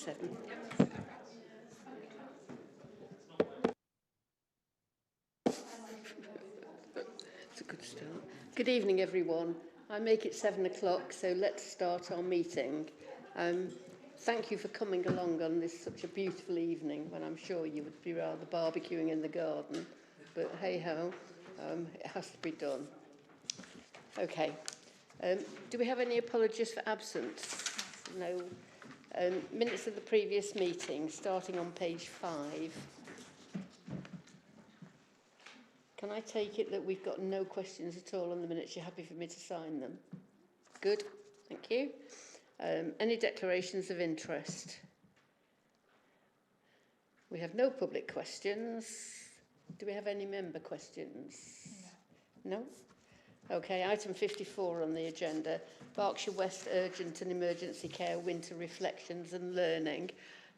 7. It's a good start. Good evening, everyone. I make it 7 o'clock, so let's start our meeting. Thank you for coming along on this such a beautiful evening when I'm sure you would be rather barbecuing in the garden. But hey-ho, it has to be done. Okay. Do we have any apologies for absence? No. Minutes of the previous meeting, starting on page 5. Can I take it that we've got no questions at all on the minutes? You're happy for me to sign them? Good, thank you. Any declarations of interest? We have no public questions. Do we have any member questions? No? Okay, item 54 on the agenda, Berkshire West Urgent and Emergency Care Winter Reflections and Learning.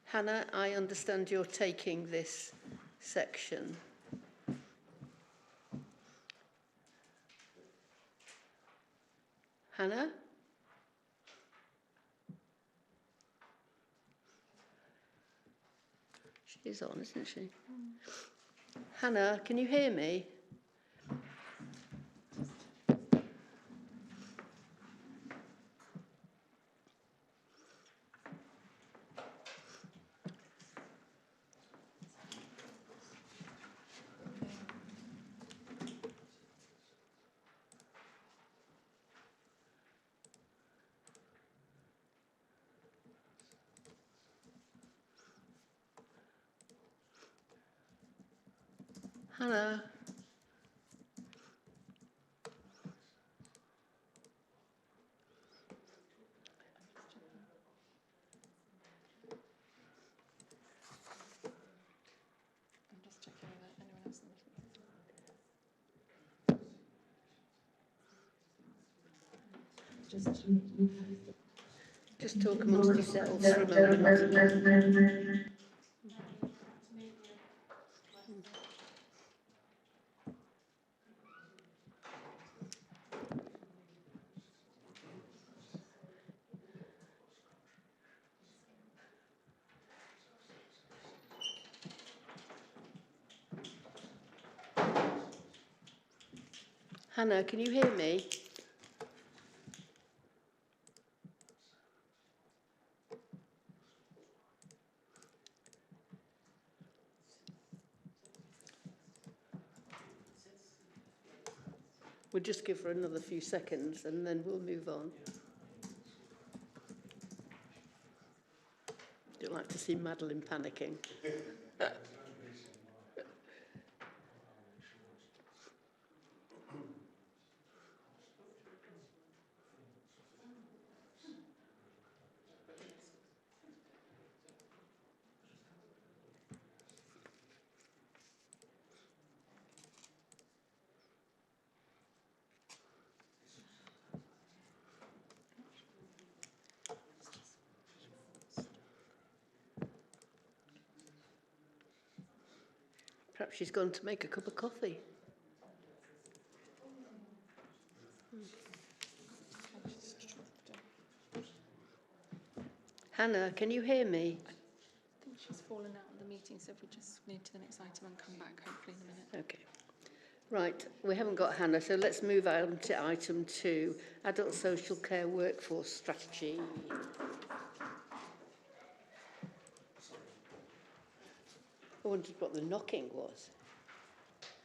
Hannah, I understand you're taking this section. Hannah? She is on, isn't she? Hannah, can you hear me? Hannah? I'm just checking whether anyone else knows. Just talk amongst yourselves for a moment. Hannah, can you hear me? We'll just give her another few seconds and then we'll move on. Don't like to see Madeline panicking. Perhaps she's gone to make a cup of coffee. Hannah, can you hear me? I think she's fallen out of the meeting, so if we just move to the next item and come back hopefully in a minute. Okay. Right, we haven't got Hannah, so let's move on to item 2, Adult Social Care Workforce Strategy. I wondered what the knocking was.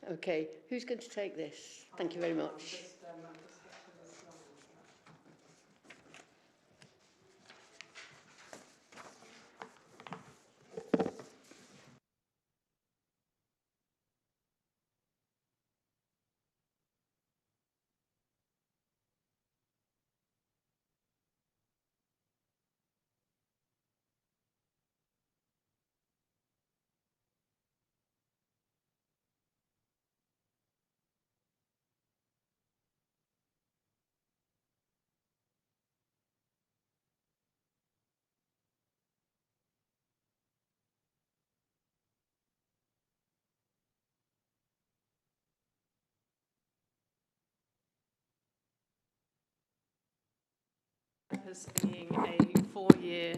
Okay, who's going to take this? Thank you very much. As being a 4-year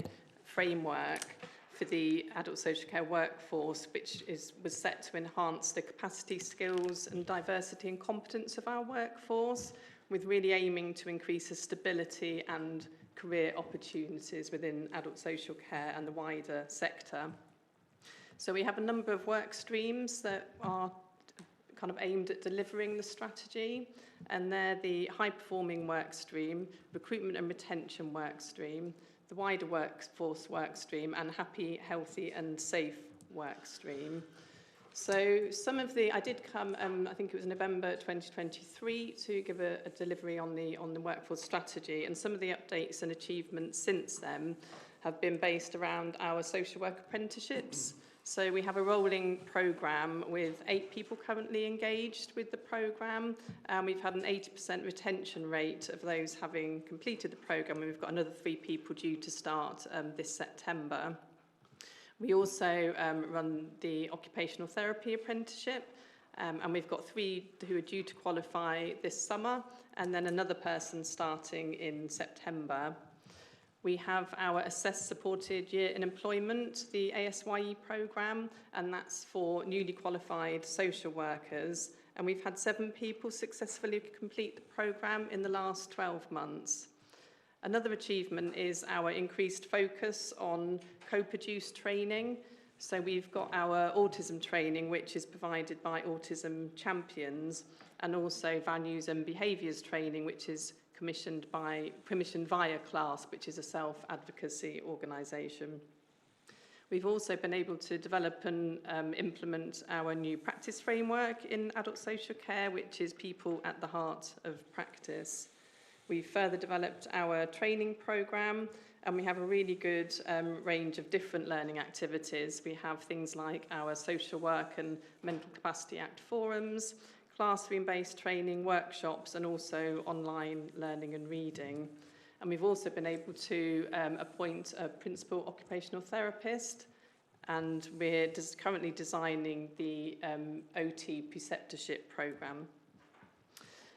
framework for the adult social care workforce, which was set to enhance the capacity, skills and diversity and competence of our workforce, with really aiming to increase the stability and career opportunities within adult social care and the wider sector. So we have a number of work streams that are kind of aimed at delivering the strategy, and they're the high-performing work stream, recruitment and retention work stream, the wider workforce work stream, and happy, healthy and safe work stream. So some of the, I did come, I think it was November 2023, to give a delivery on the workforce strategy, and some of the updates and achievements since then have been based around our social work apprenticeships. So we have a rolling programme with 8 people currently engaged with the programme, and we've had an 80% retention rate of those having completed the programme, and we've got another 3 people due to start this September. We also run the occupational therapy apprenticeship, and we've got 3 who are due to qualify this summer, and then another person starting in September. We have our Assessed Supported Year in Employment, the ASYE programme, and that's for newly qualified social workers. And we've had 7 people successfully complete the programme in the last 12 months. Another achievement is our increased focus on co-produced training. So we've got our autism training, which is provided by Autism Champions, and also values and behaviours training, which is commissioned via CLASP, which is a self-advocacy organisation. We've also been able to develop and implement our new practice framework in adult social care, which is people at the heart of practice. We've further developed our training programme, and we have a really good range of different learning activities. We have things like our Social Work and Mental Capacity Act forums, classroom-based training, workshops, and also online learning and reading. And we've also been able to appoint a principal occupational therapist, and we're currently designing the OT preceptorship programme.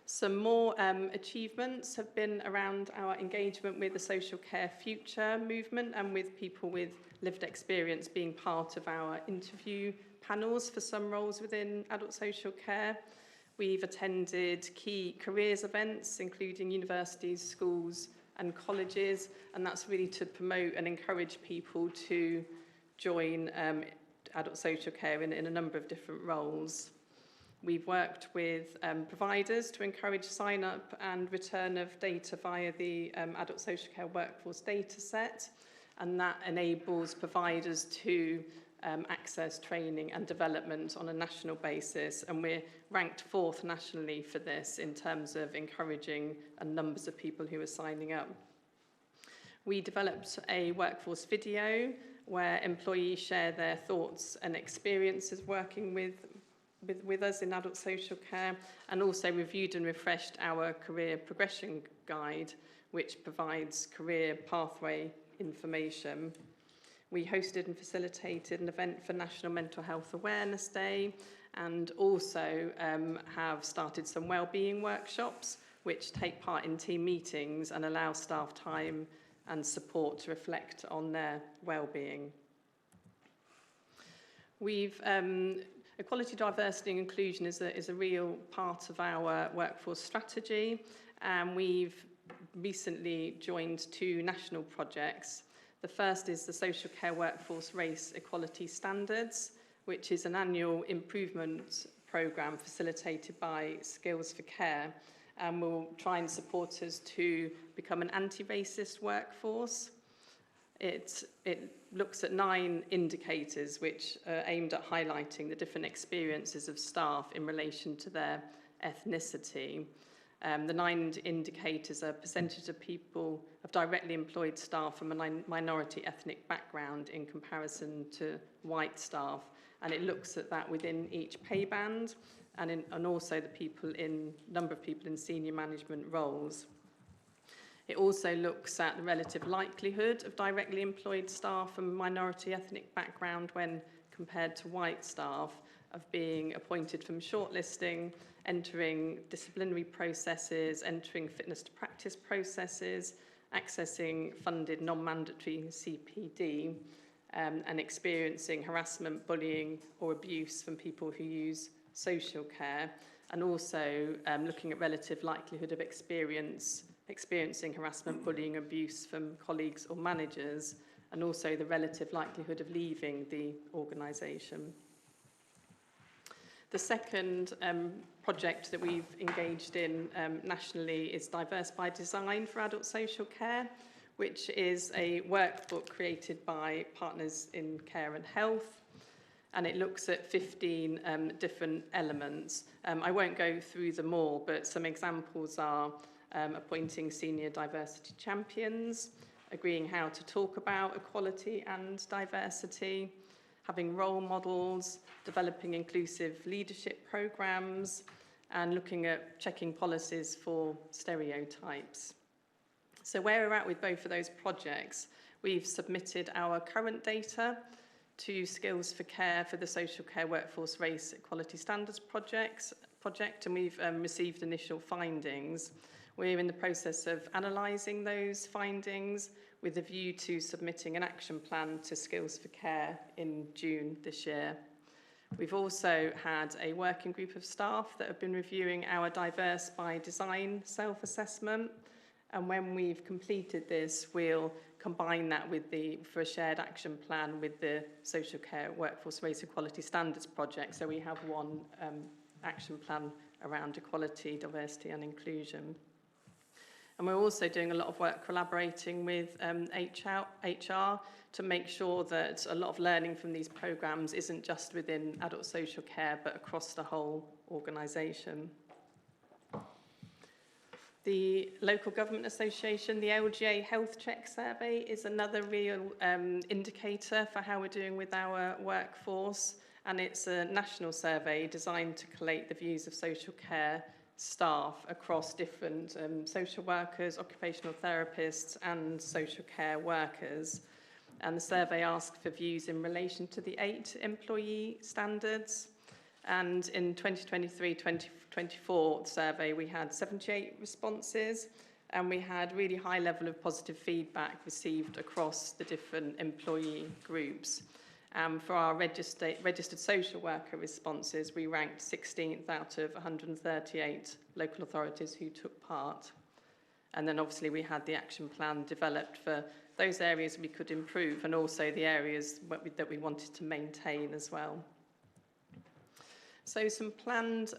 Some more achievements have been around our engagement with the Social Care Future movement, and with people with lived experience being part of our interview panels for some roles within adult social care. We've attended key careers events, including universities, schools and colleges, and that's really to promote and encourage people to join adult social care in a number of different roles. We've worked with providers to encourage sign-up and return of data via the adult social care workforce data set, and that enables providers to access training and development on a national basis, and we're ranked 4th nationally for this in terms of encouraging numbers of people who are signing up. We developed a workforce video where employees share their thoughts and experiences working with us in adult social care, and also reviewed and refreshed our career progression guide, which provides career pathway information. We hosted and facilitated an event for National Mental Health Awareness Day, and also have started some wellbeing workshops which take part in team meetings and allow staff time and support to reflect on their wellbeing. We've equality, diversity and inclusion is a real part of our workforce strategy, and we've recently joined 2 national projects. The first is the Social Care Workforce Race Equality Standards, which is an annual improvement programme facilitated by Skills for Care, and will try and support us to become an anti-racist workforce. It looks at 9 indicators which are aimed at highlighting the different experiences of staff in relation to their ethnicity. The 9 indicators are percentage of people, of directly employed staff from a minority ethnic background in comparison to white staff, and it looks at that within each pay band, and also the number of people in senior management roles. It also looks at the relative likelihood of directly employed staff from a minority ethnic background when compared to white staff of being appointed from shortlisting, entering disciplinary processes, entering fitness to practice processes, accessing funded non-mandatory CPD, and experiencing harassment, bullying or abuse from people who use social care, and also looking at relative likelihood of experiencing harassment, bullying, abuse from colleagues or managers, and also the relative likelihood of leaving the organisation. The second project that we've engaged in nationally is Diverse by Design for Adult Social Care, which is a workbook created by Partners in Care and Health, and it looks at 15 different elements. I won't go through them all, but some examples are appointing senior diversity champions, agreeing how to talk about equality and diversity, having role models, developing inclusive leadership programs, and looking at checking policies for stereotypes. So where we're at with both of those projects, we've submitted our current data to Skills for Care for the Social Care Workforce Race Equality Standards project, and we've received initial findings. We're in the process of analysing those findings with a view to submitting an action plan to Skills for Care in June this year. We've also had a working group of staff that have been reviewing our Diverse by Design self-assessment, and when we've completed this, we'll combine that with for a shared action plan with the Social Care Workforce Race Equality Standards project, so we have one action plan around equality, diversity and inclusion. And we're also doing a lot of work collaborating with HR to make sure that a lot of learning from these programmes isn't just within adult social care, but across the whole organisation. The Local Government Association, the LGA Health Check Survey, is another real indicator for how we're doing with our workforce. And it's a national survey designed to collate the views of social care staff across different social workers, occupational therapists and social care workers. And the survey asked for views in relation to the 8 employee standards. And in 2023-2024 survey, we had 78 responses, and we had really high level of positive feedback received across the different employee groups. For our registered social worker responses, we ranked 16th out of 138 local authorities who took part. And then obviously we had the action plan developed for those areas we could improve, and also the areas that we wanted to maintain as well. So some planned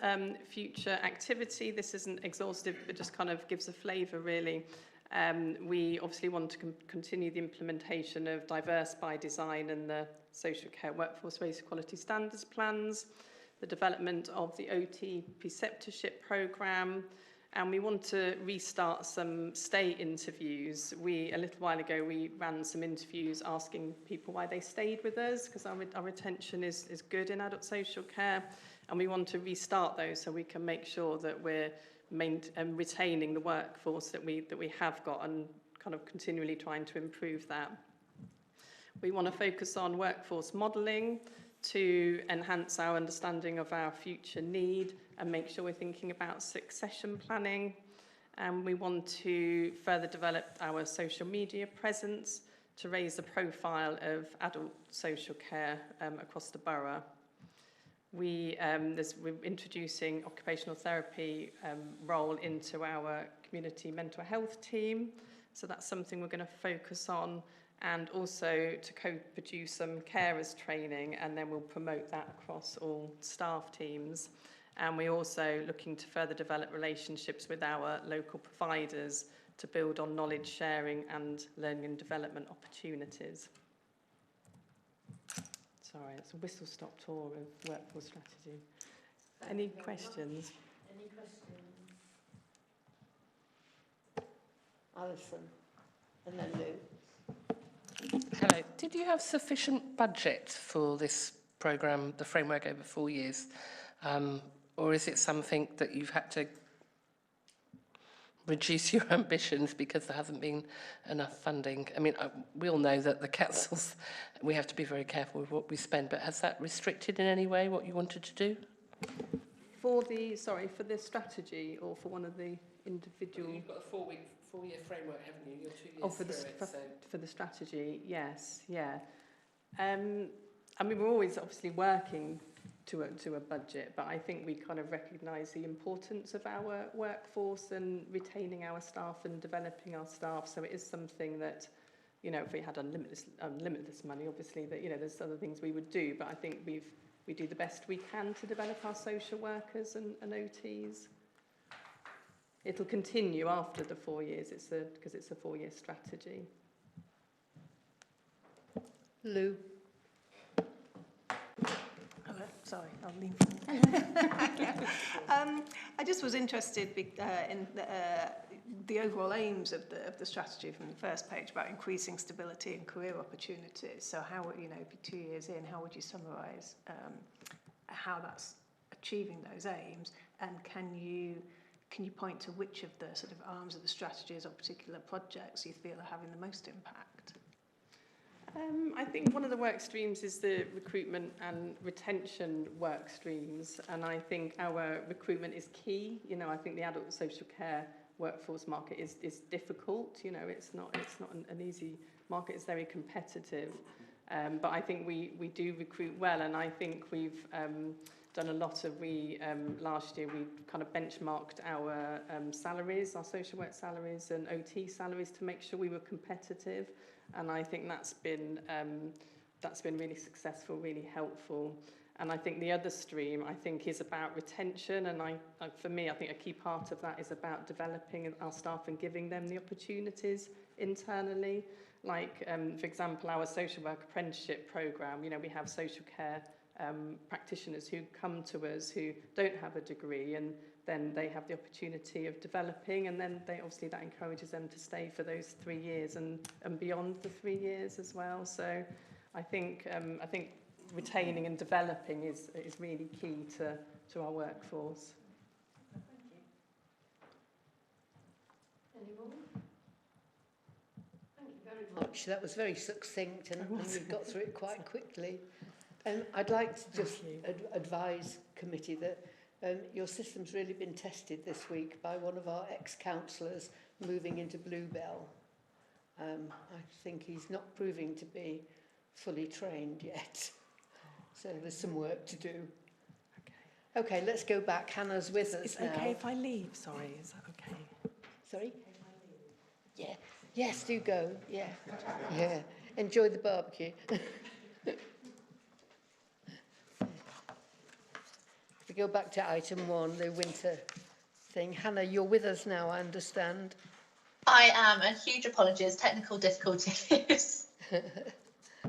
future activity. This isn't exhaustive, but just kind of gives a flavour really. We obviously want to continue the implementation of Diverse by Design and the Social Care Workforce Race Equality Standards plans, the development of the OT preceptorship programme, and we want to restart some stay interviews. A little while ago, we ran some interviews asking people why they stayed with us, because our retention is good in adult social care, and we want to restart those so we can make sure that we're retaining the workforce that we have got, and kind of continually trying to improve that. We want to focus on workforce modelling to enhance our understanding of our future need and make sure we're thinking about succession planning. And we want to further develop our social media presence to raise the profile of adult social care across the borough. We're introducing occupational therapy role into our community mental health team. So that's something we're going to focus on, and also to co-produce some carers training, and then we'll promote that across all staff teams. And we're also looking to further develop relationships with our local providers to build on knowledge sharing and learning and development opportunities. Sorry, it's a whistle-stop tour of workforce strategy. Any questions? Any questions? Alison, and then Lou. Hello. Did you have sufficient budget for this programme, the framework over 4 years? Or is it something that you've had to reduce your ambitions because there hasn't been enough funding? I mean, we all know that the councils, we have to be very careful with what we spend, but has that restricted in any way what you wanted to do? For the strategy, or for one of the individual... You've got a 4-year framework, haven't you? You're 2 years Oh, for the, through it, so... for the strategy, yes, yeah. I mean, we're always obviously working to a budget, but I think we kind of recognise the importance of our workforce and retaining our staff and developing our staff. So it is something that, you know, if we had unlimited money, obviously, that, you know, there's other things we would do, but I think we do the best we can to develop our social workers and OTs. It'll continue after the 4 years, because it's a 4-year strategy. Lou. Hello, sorry, I'll leave. I just was interested in the overall aims of the strategy from the first page about increasing stability and career opportunities. So how, you know, 2 years in, how would you summarise how that's achieving those aims? And can you point to which of the sort of arms of the strategies or particular projects you feel are having the most impact? I think one of the work streams is the recruitment and retention work streams, and I think our recruitment is key. You know, I think the adult social care workforce market is difficult. You know, it's not an easy market. It's very competitive, but I think we do recruit well, and I think we've done a lot of, last year we kind of benchmarked our salaries, our social work salaries and OT salaries to make sure we were competitive. And I think that's been really successful, really helpful. And I think the other stream, I think, is about retention. And for me, I think a key part of that is about developing our staff and giving them the opportunities internally. Like, for example, our social work apprenticeship programme, you know, we have social care practitioners who come to us who don't have a degree, and then they have the opportunity of developing, and then obviously that encourages them to stay for those 3 years and beyond the 3 years as well. So I think retaining and developing is really key to our workforce. Thank you. Any more? Thank you very much. That was very succinct, and we got through it quite quickly. I'd like to just advise committee that your system's really been tested this week by one of our ex-councillors moving into Bluebell. I think he's not proving to be fully trained yet. So there's some work to do. Okay, let's go back. Hannah's with us now. It's okay if I leave, sorry, is that okay? Sorry? Yeah. Yes, do go. Yeah. Yeah. Enjoy the barbecue. We go back to item 1, the winter thing. Hannah, you're with us now, I understand. I am, and huge apologies, technical difficulties.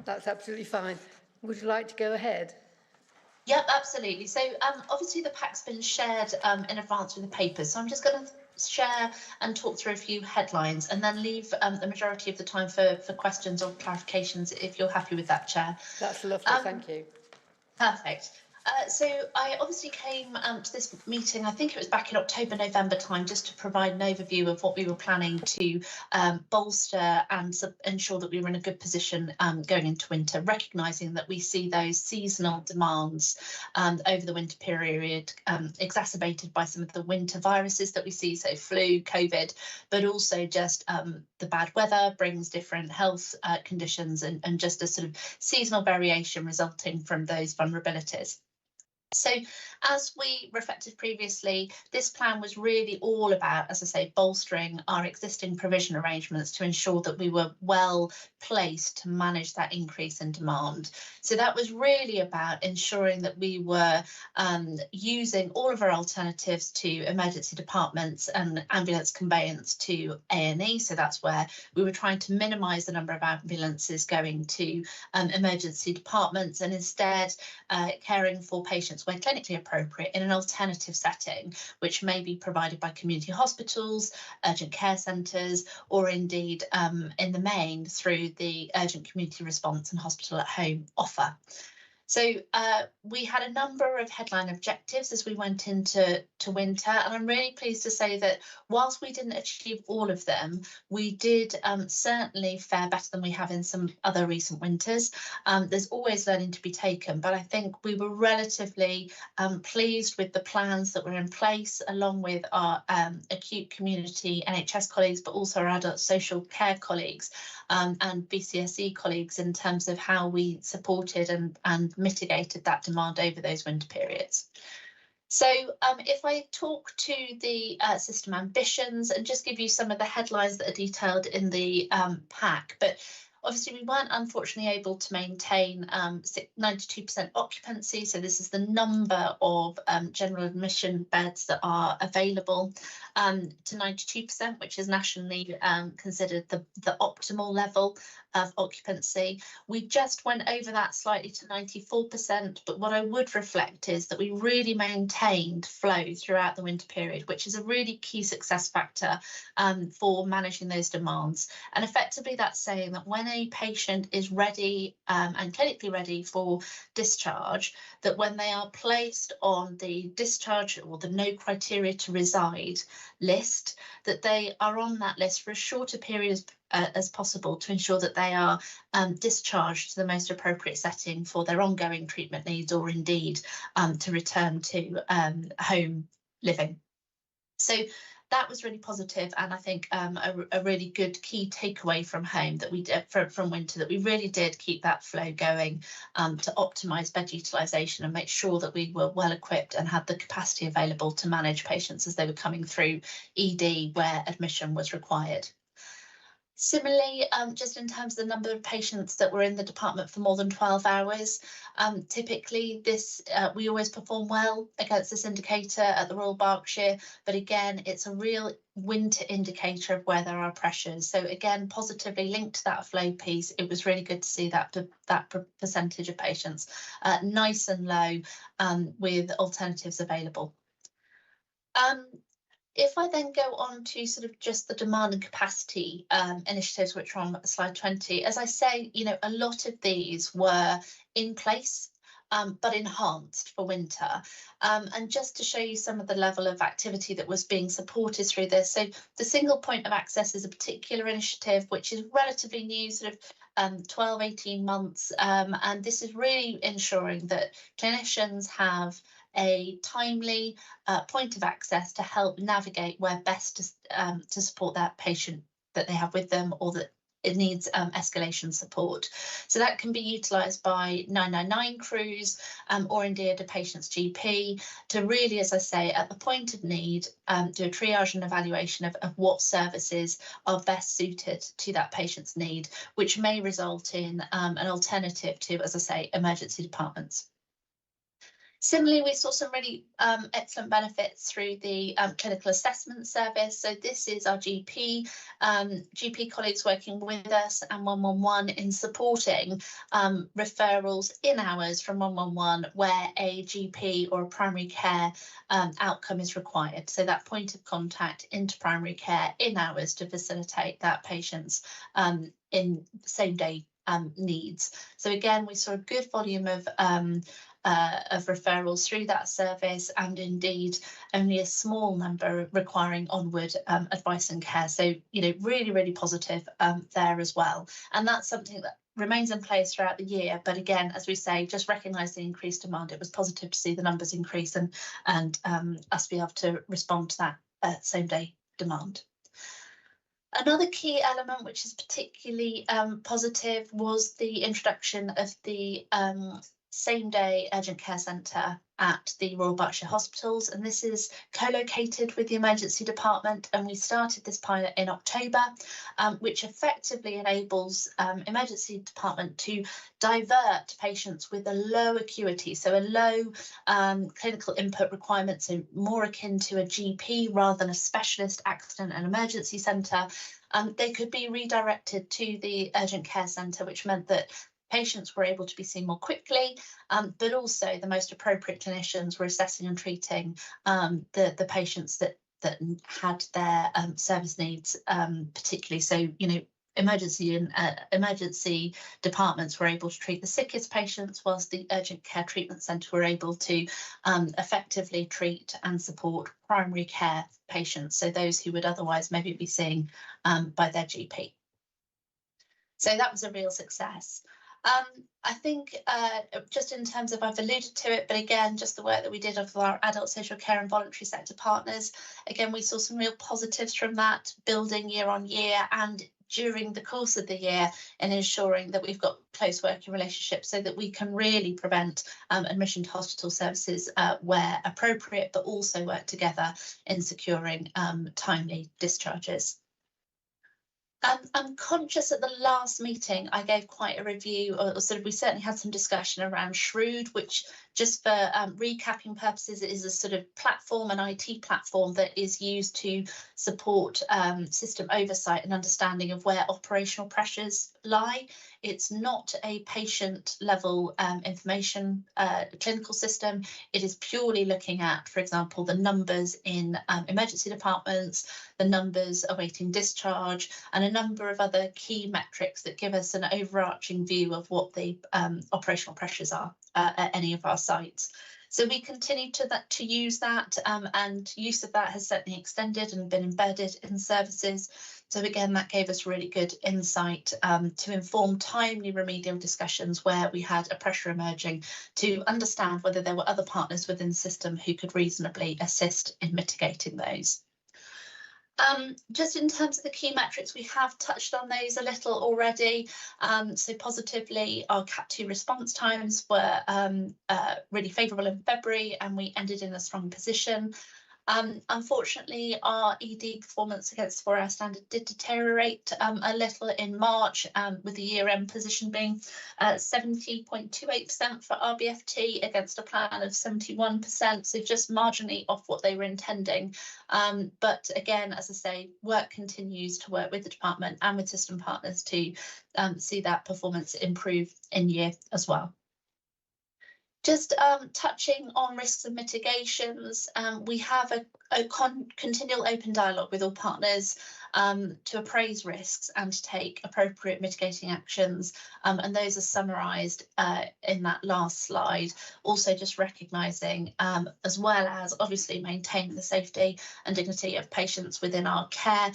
That's absolutely fine. Would you like to go ahead? Yep, absolutely. So obviously the pack's been shared in advance with the papers, so I'm just going to share and talk through a few headlines and then leave the majority of the time for questions or clarifications if you're happy with that, Chair. That's lovely, thank you. Perfect. So I obviously came to this meeting, I think it was back in October, November time, just to provide an overview of what we were planning to bolster and ensure that we were in a good position going into winter, recognising that we see those seasonal demands over the winter period exacerbated by some of the winter viruses that we see, so flu, COVID, but also just the bad weather brings different health conditions and just a sort of seasonal variation resulting from those vulnerabilities. So as we reflected previously, this plan was really all about, as I say, bolstering our existing provision arrangements to ensure that we were well placed to manage that increase in demand. So that was really about ensuring that we were using all of our alternatives to emergency departments and ambulance conveyance to A&E. So that's where we were trying to minimise the number of ambulances going to emergency departments and instead caring for patients where clinically appropriate in an alternative setting, which may be provided by community hospitals, urgent care centres, or indeed in the main through the urgent community response and hospital at home offer. So we had a number of headline objectives as we went into winter, and I'm really pleased to say that whilst we didn't achieve all of them, we did certainly fare better than we have in some other recent winters. There's always learning to be taken, but I think we were relatively pleased with the plans that were in place, along with our acute community NHS colleagues, but also our adult social care colleagues and BCSE colleagues, in terms of how we supported and mitigated that demand over those winter periods. So if I talk to the system ambitions and just give you some of the headlines that are detailed in the pack, but obviously we weren't unfortunately able to maintain 92% occupancy. So this is the number of general admission beds that are available to 92%, which is nationally considered the optimal level of occupancy. We just went over that slightly to 94%, but what I would reflect is that we really maintained flow throughout the winter period, which is a really key success factor for managing those demands. And effectively that's saying that when a patient is ready and clinically ready for discharge, that when they are placed on the discharge or the no criteria to reside list, that they are on that list for a shorter period as possible, to ensure that they are discharged to the most appropriate setting for their ongoing treatment needs, or indeed to return to home living. So that was really positive, and I think a really good key takeaway from home that we did from winter, that we really did keep that flow going to optimise bed utilisation and make sure that we were well equipped and had the capacity available to manage patients as they were coming through ED where admission was required. Similarly, just in terms of the number of patients that were in the department for more than 12 hours, typically this we always perform well against this indicator at the Royal Berkshire, but again, it's a real winter indicator of where there are pressures. So again, positively linked to that flow piece, it was really good to see that percentage of patients nice and low with alternatives available. If I then go on to sort of just the demand and capacity initiatives, which are on slide 20, as I say, you know, a lot of these were in place, but enhanced for winter. And just to show you some of the level of activity that was being supported through this. So the single point of access is a particular initiative, which is relatively new, sort of 12, 18 months. And this is really ensuring that clinicians have a timely point of access to help navigate where best to support that patient that they have with them, or that it needs escalation support. So that can be utilised by 999 crews or indeed a patient's GP to really, as I say, at the point of need, do a triage and evaluation of what services are best suited to that patient's need, which may result in an alternative to, as I say, emergency departments. Similarly, we saw some really excellent benefits through the clinical assessment service. So this is our GP colleagues working with us and 111 in supporting referrals in hours from 111 where a GP or a primary care outcome is required. So that point of contact into primary care in hours to facilitate that patient's in same day needs. So again, we saw a good volume of referrals through that service, and indeed only a small number requiring onward advice and care. So, you know, really, really positive there as well. And that's something that remains in place throughout the year. But again, as we say, just recognise the increased demand. It was positive to see the numbers increase and us be able to respond to that same day demand. Another key element, which is particularly positive, was the introduction of the same day urgent care centre at the Royal Berkshire Hospitals, and this is co-located with the emergency department, and we started this pilot in October, which effectively enables emergency department to divert patients with a low acuity, so a low clinical input requirement, so more akin to a GP rather than a specialist accident and emergency centre. They could be redirected to the urgent care centre, which meant that patients were able to be seen more quickly, but also the most appropriate clinicians were assessing and treating the patients that had their service needs particularly. So, you know, emergency departments were able to treat the sickest patients, whilst the urgent care treatment centre were able to effectively treat and support primary care patients, so those who would otherwise maybe be seen by their GP. So that was a real success. I think just in terms of, I've alluded to it, but again, just the work that we did of our adult social care and voluntary sector partners, again, we saw some real positives from that, building year on year and during the course of the year, and ensuring that we've got close working relationships so that we can really prevent admission to hospital services where appropriate, but also work together in securing timely discharges. I'm conscious at the last meeting I gave quite a review, or sort of we certainly had some discussion around Shrewd, which, just for recapping purposes, is a sort of platform, an IT platform that is used to support system oversight and understanding of where operational pressures lie. It's not a patient level information clinical system. It is purely looking at, for example, the numbers in emergency departments, the numbers awaiting discharge, and a number of other key metrics that give us an overarching view of what the operational pressures are at any of our sites. So we continue to use that, and use of that has certainly extended and been embedded in services. So again, that gave us really good insight to inform timely remedial discussions where we had a pressure emerging, to understand whether there were other partners within the system who could reasonably assist in mitigating those. Just in terms of the key metrics, we have touched on those a little already. So positively, our CAT2 response times were really favourable in February, and we ended in a strong position. Unfortunately, our ED performance against 4-hour standard did deteriorate a little in March, with the year-end position being 70.28% for RBFT against a plan of 71%, so just marginally off what they were intending. But again, as I say, work continues to work with the department and with system partners to see that performance improve in year as well. Just touching on risks and mitigations, we have a continual open dialogue with all partners to appraise risks and to take appropriate mitigating actions, and those are summarised in that last slide. Also just recognising, as well as obviously maintaining the safety and dignity of patients within our care,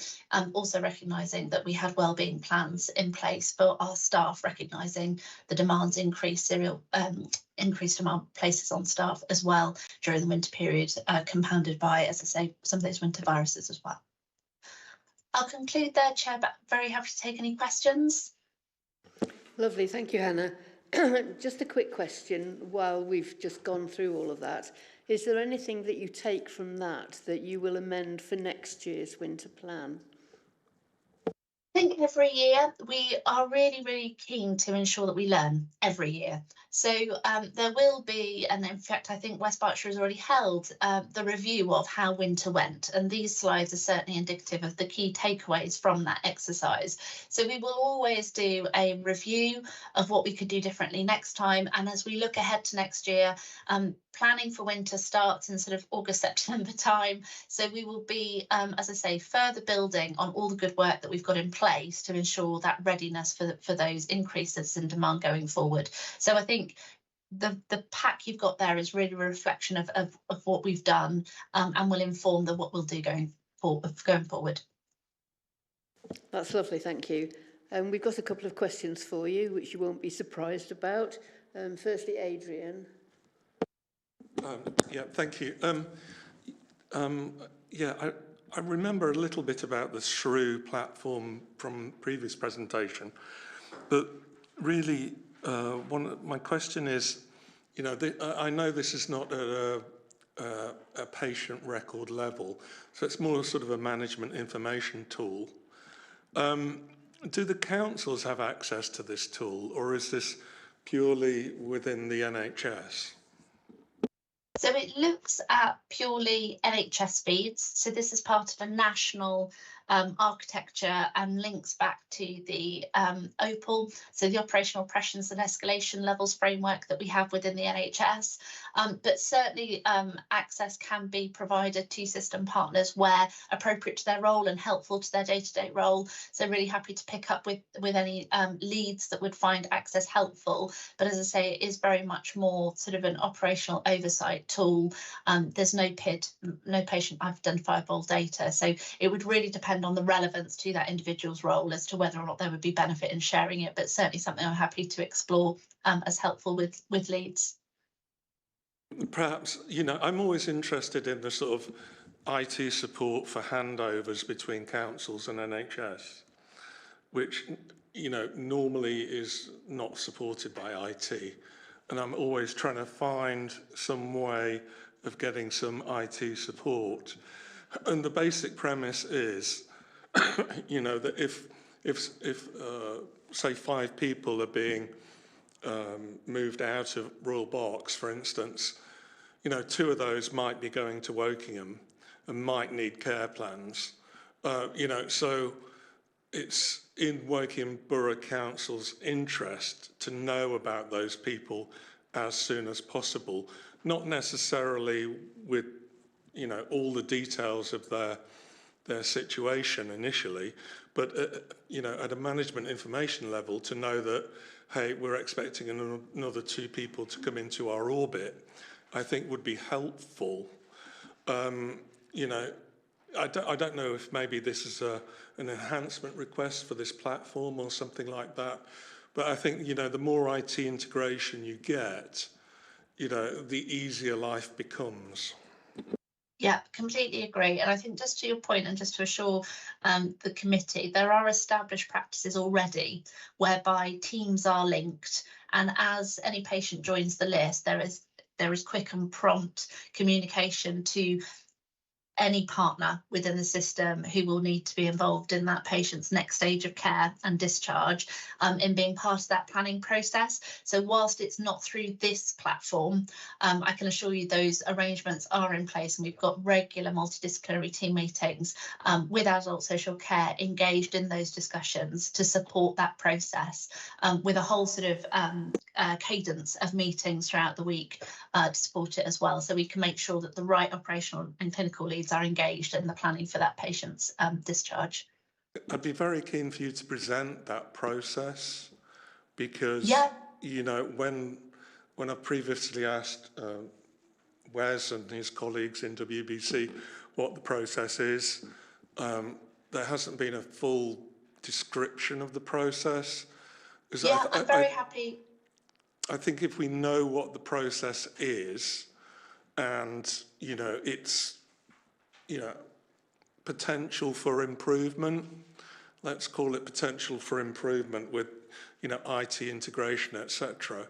also recognising that we had wellbeing plans in place for our staff, recognising the demands increased demand places on staff as well during the winter period, compounded by, as I say, some of those winter viruses as well. I'll conclude there, Chair, but very happy to take any questions. Lovely, thank you, Hannah. Just a quick question while we've just gone through all of that. Is there anything that you take from that you will amend for next year's winter plan? I think every year we are really, really keen to ensure that we learn every year. So there will be, and in fact, I think West Berkshire has already held the review of how winter went. And these slides are certainly indicative of the key takeaways from that exercise. So we will always do a review of what we could do differently next time. And as we look ahead to next year, planning for winter starts in sort of August, September time. So we will be, as I say, further building on all the good work that we've got in place to ensure that readiness for those increases in demand going forward. So I think the pack you've got there is really a reflection of what we've done, and will inform what we'll do going forward. That's lovely, thank you. We've got a couple of questions for you, which you won't be surprised about. Firstly, Adrian. Yeah, thank you. I remember a little bit about the Shrew platform from previous presentation, but really my question is, you know, I know this is not at a patient record level, so it's more sort of a management information tool. Do the councils have access to this tool, or is this purely within the NHS? So it looks at purely NHS feeds. So this is part of a national architecture and links back to the OPAL, so the Operational Oppressions and Escalation Levels framework that we have within the NHS. But certainly access can be provided to system partners where appropriate to their role and helpful to their day-to-day role. So really happy to pick up with any leads that would find access helpful. But as I say, it is very much more sort of an operational oversight tool. There's no PID, no patient identifiable data. So it would really depend on the relevance to that individual's role as to whether or not there would be benefit in sharing it, but certainly something I'm happy to explore as helpful with leads. Perhaps, you know, I'm always interested in the sort of IT support for handovers between councils and NHS, which, you know, normally is not supported by IT. And I'm always trying to find some way of getting some IT support. And the basic premise is, you know, that if say 5 people are being moved out of Royal Berks, for instance, you know, 2 of those might be going to Wokingham and might need care plans. You know, so it's in Wokingham Borough Council's interest to know about those people as soon as possible, not necessarily with, you know, all the details of their situation initially, but you know, at a management information level, to know that, hey, we're expecting another 2 people to come into our orbit, I think would be helpful. You know, I don't know if maybe this is an enhancement request for this platform or something like that, but I think, you know, the more IT integration you get, you know, the easier life becomes. Yeah, completely agree. And I think just to your point, and just to assure the committee, there are established practices already whereby teams are linked, and as any patient joins the list, there is quick and prompt communication to any partner within the system who will need to be involved in that patient's next stage of care and discharge in being part of that planning process. So whilst it's not through this platform, I can assure you those arrangements are in place, and we've got regular multidisciplinary team meetings with adult social care engaged in those discussions to support that process with a whole sort of cadence of meetings throughout the week to support it as well, so we can make sure that the right operational and clinical leads are engaged in the planning for that patient's discharge. I'd be very keen for you to present that process, because, you know, when I previously asked Wes and his colleagues in WBC what the process is, there hasn't been a full description of the process. I'm very happy. I think if we know what the process is, and, you know, it's, you know, potential for improvement, let's call it potential for improvement with, you know, IT integration, etc.,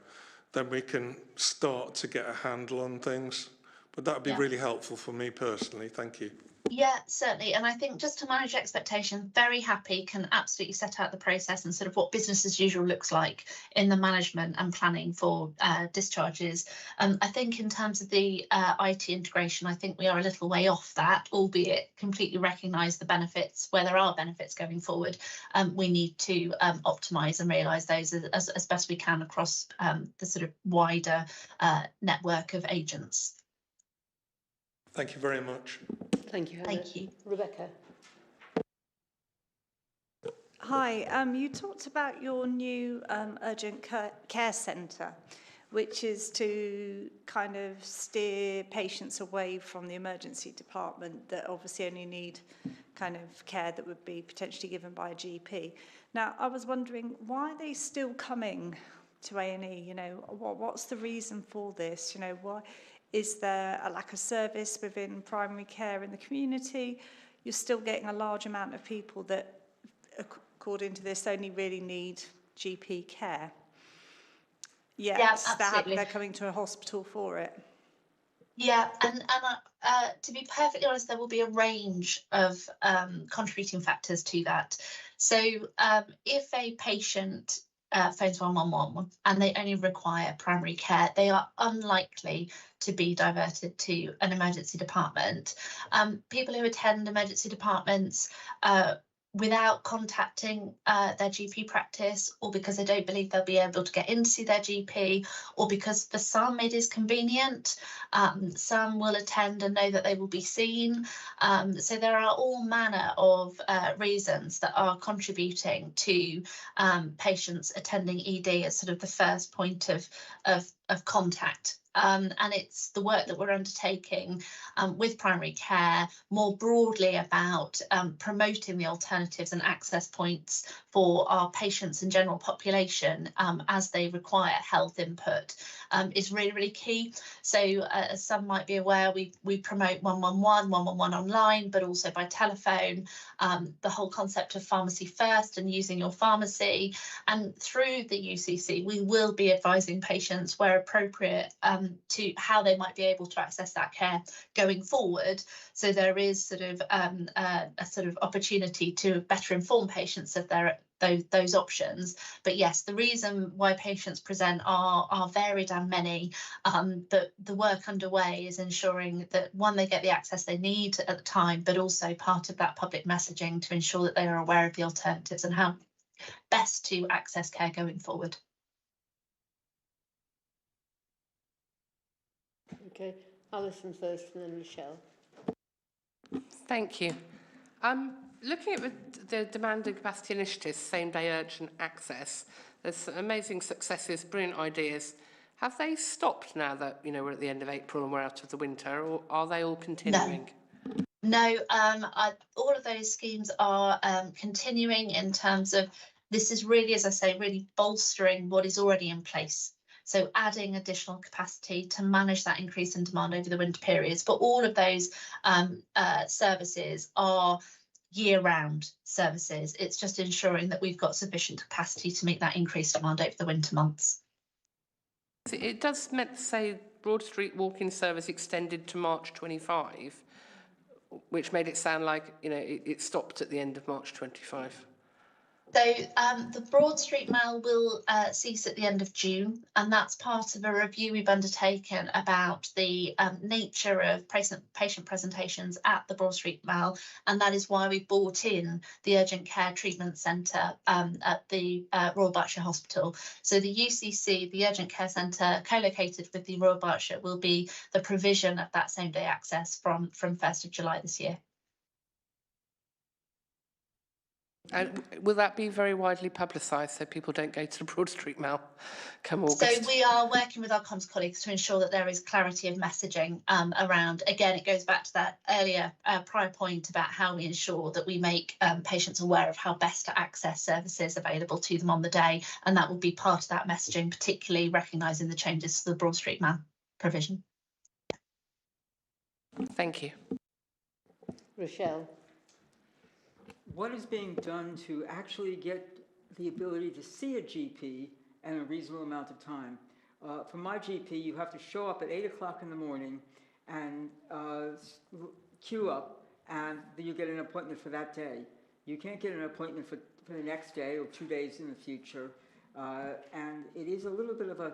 then we can start to get a handle on things. But that would be really helpful for me personally. Thank you. Yeah, certainly. And I think just to manage expectations, very happy, can absolutely set out the process and sort of what business as usual looks like in the management and planning for discharges. I think in terms of the IT integration, I think we are a little way off that, albeit completely recognise the benefits where there are benefits going forward. We need to optimise and realise those as best we can across the sort of wider network of agents. Thank you very much. Thank you, Hannah. Thank you. Rebecca. Hi, you talked about your new urgent care centre, which is to kind of steer patients away from the emergency department that obviously only need kind of care that would be potentially given by a GP. Now, I was wondering, why are they still coming to A&E? You know, what's the reason for this? You know, why? Is there a lack of service within primary care in the community? You're still getting a large amount of people that, according to this, only really need GP care. Yes, they're coming to a hospital for it. Yeah, and to be perfectly honest, there will be a range of contributing factors to that. So if a patient phones 111 and they only require primary care, they are unlikely to be diverted to an emergency department. People who attend emergency departments without contacting their GP practice, or because they don't believe they'll be able to get in to see their GP, or because for some it is convenient. Some will attend and know that they will be seen. So there are all manner of reasons that are contributing to patients attending ED as sort of the first point of contact. And it's the work that we're undertaking with primary care more broadly about promoting the alternatives and access points for our patients and general population as they require health input is really, really key. So as some might be aware, we promote 111, 111 online, but also by telephone, the whole concept of pharmacy first and using your pharmacy. And through the UCC, we will be advising patients where appropriate to how they might be able to access that care going forward. So there is sort of a sort of opportunity to better inform patients of those options. But yes, the reason why patients present are varied and many, but the work underway is ensuring that, one, they get the access they need at the time, but also part of that public messaging to ensure that they are aware of the alternatives and how best to access care going forward. Okay, Alison first and then Rochelle. Thank you. Looking at the demand and capacity initiatives, same-day urgent access, there's some amazing successes, brilliant ideas. Have they stopped now that, you know, we're at the end of April and we're out of the winter, or are they all continuing? No, all of those schemes are continuing in terms of, this is really, as I say, really bolstering what is already in place. So adding additional capacity to manage that increase in demand over the winter periods. But all of those services are year-round services. It's just ensuring that we've got sufficient capacity to meet that increased demand over the winter months. It does say Broad Street walk-in service extended to March 25, which made it sound like, you know, it stopped at the end of March 25. So the Broad Street Mail will cease at the end of June, and that's part of a review we've undertaken about the nature of patient presentations at the Broad Street Mail, and that is why we brought in the Urgent Care Treatment Centre at the Royal Berkshire Hospital. So the UCC, the Urgent Care Centre, co-located with the Royal Berkshire, will be the provision of that same-day access from 1st of July this year. And will that be very widely publicised so people don't go to the Broad Street Mail come August? So we are working with our comms colleagues to ensure that there is clarity of messaging around, again, it goes back to that earlier prior point about how we ensure that we make patients aware of how best to access services available to them on the day. And that will be part of that messaging, particularly recognising the changes to the Broad Street Mail provision. Thank you. Rochelle. What is being done to actually get the ability to see a GP in a reasonable amount of time? For my GP, you have to show up at 8 o'clock in the morning and queue up, and then you get an appointment for that day. You can't get an appointment for the next day or 2 days in the future. And it is a little bit of a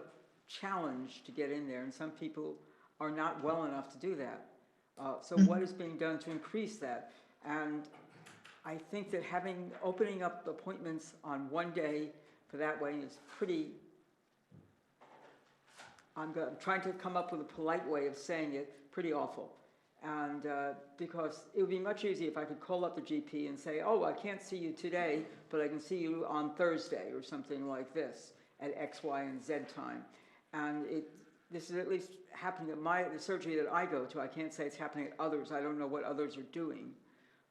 challenge to get in there, and some people are not well enough to do that. So what is being done to increase that? And I think that opening up appointments on one day for that way is pretty, I'm trying to come up with a polite way of saying it, pretty awful. And because it would be much easier if I could call up the GP and say, oh, I can't see you today, but I can see you on Thursday or something like this at X, Y, and Z time. And this is at least happening at the surgery that I go to. I can't say it's happening at others. I don't know what others are doing.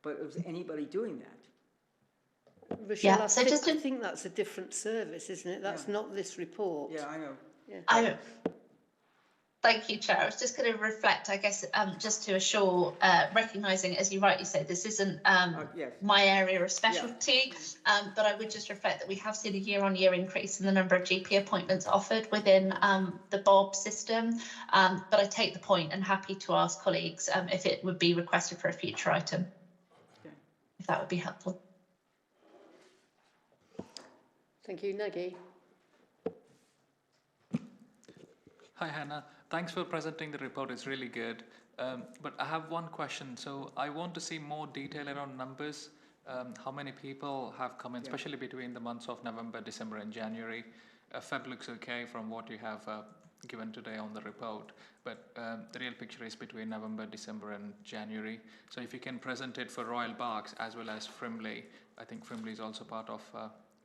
But is anybody doing that? Rochelle, Yeah, I think that's a different service, isn't it? That's not this report. Yeah, I know. Yeah. Thank you, Chair. I was just going to reflect, I guess, just to assure, recognising, as you rightly say, this isn't yes. my area of specialty, but I would just reflect that we have seen a year-on-year increase in the number of GP appointments offered within the BOB system. But I take the point and happy to ask colleagues if it would be requested for a future item, if that would be helpful. Thank you, Nagi. Hi, Hannah. Thanks for presenting the report. It's really good. But I have one question. So I want to see more detail around numbers. How many people have come in, especially between the months of November, December, and January? Feb looks okay from what you have given today on the report, but the real picture is between November, December, and January. So if you can present it for Royal Berks as well as Frimley, I think Frimley is also part of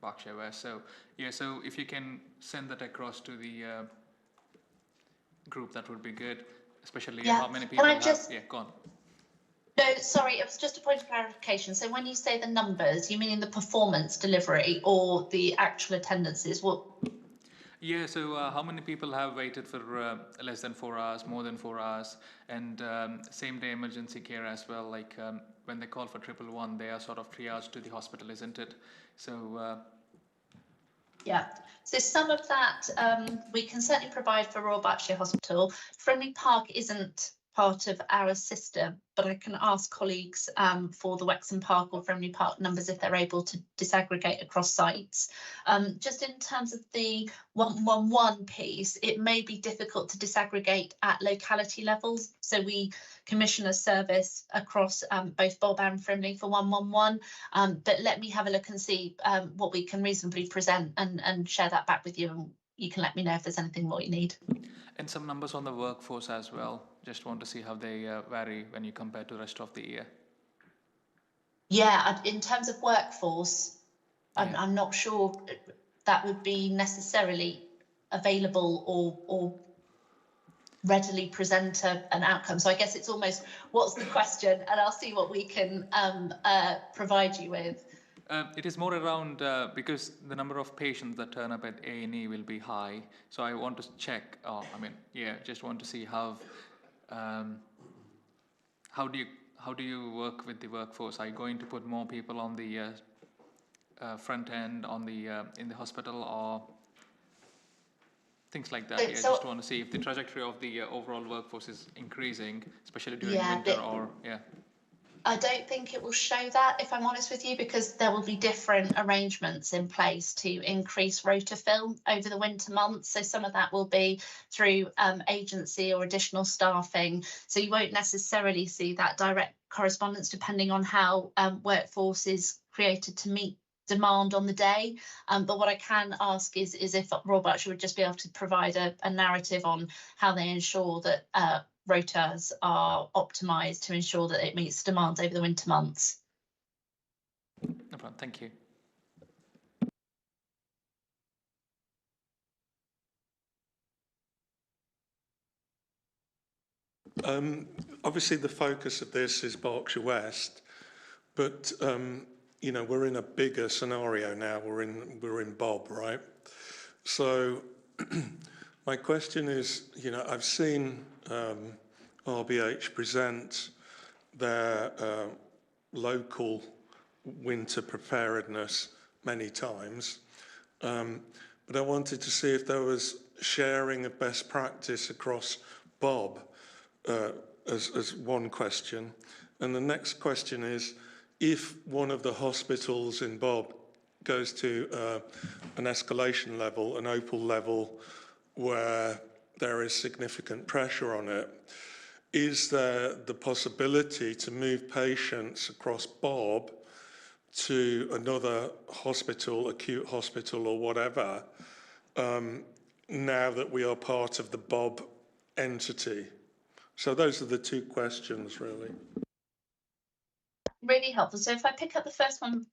Berkshire West. So yeah, so if you can send that across to the group, that would be good, especially how many people have. Yeah, go on. No, sorry, it was just a point of clarification. So when you say the numbers, you mean the performance delivery or the actual attendances? What? Yeah, so how many people have waited for less than 4 hours, more than 4 hours, and same day emergency care as well, like when they call for 111, they are sort of triaged to the hospital, isn't it? So yeah, so some of that we can certainly provide for Royal Berkshire Hospital. Frimley Park isn't part of our system, but I can ask colleagues for the Wexham Park or Frimley Park numbers if they're able to disaggregate across sites. Just in terms of the 111 piece, it may be difficult to disaggregate at locality levels. So we commission a service across both Bob and Frimley for 111, but let me have a look and see what we can reasonably present and share that back with you, and you can let me know if there's anything more you need. And some numbers on the workforce as well. Just want to see how they vary when you compare to the rest of the year. Yeah, in terms of workforce, I'm not sure that would be necessarily available or readily present an outcome. So I guess it's almost, what's the question? And I'll see what we can provide you with. It is more around because the number of patients that turn up at A&E will be high. So I want to check. Just want to see how do you work with the workforce? Are you going to put more people on the front end on the in the hospital or things like that? So just want to see if the trajectory of the overall workforce is increasing, especially during winter I don't think it will show that, if I'm honest with you, because there will be different arrangements in place to increase rota fill over the winter months. So some of that will be through agency or additional staffing. So you won't necessarily see that direct correspondence depending on how workforce is created to meet demand on the day. But what I can ask is if Royal Berkshire would just be able to provide a narrative on how they ensure that rotas are optimised to ensure that it meets demands over the winter months. No problem, thank you. Obviously the focus of this is Berkshire West, but you know, we're in a bigger scenario now. We're in Bob, right? So my question is, you know, I've seen RBH present their local winter preparedness many times, but I wanted to see if there was sharing of best practice across Bob as one question. And the next question is, if one of the hospitals in Bob goes to an escalation level, an opal level, where there is significant pressure on it, is there the possibility to move patients across Bob to another hospital, acute hospital or whatever, now that we are part of the Bob entity? So those are the two questions, really. Really helpful. So if I pick up the first one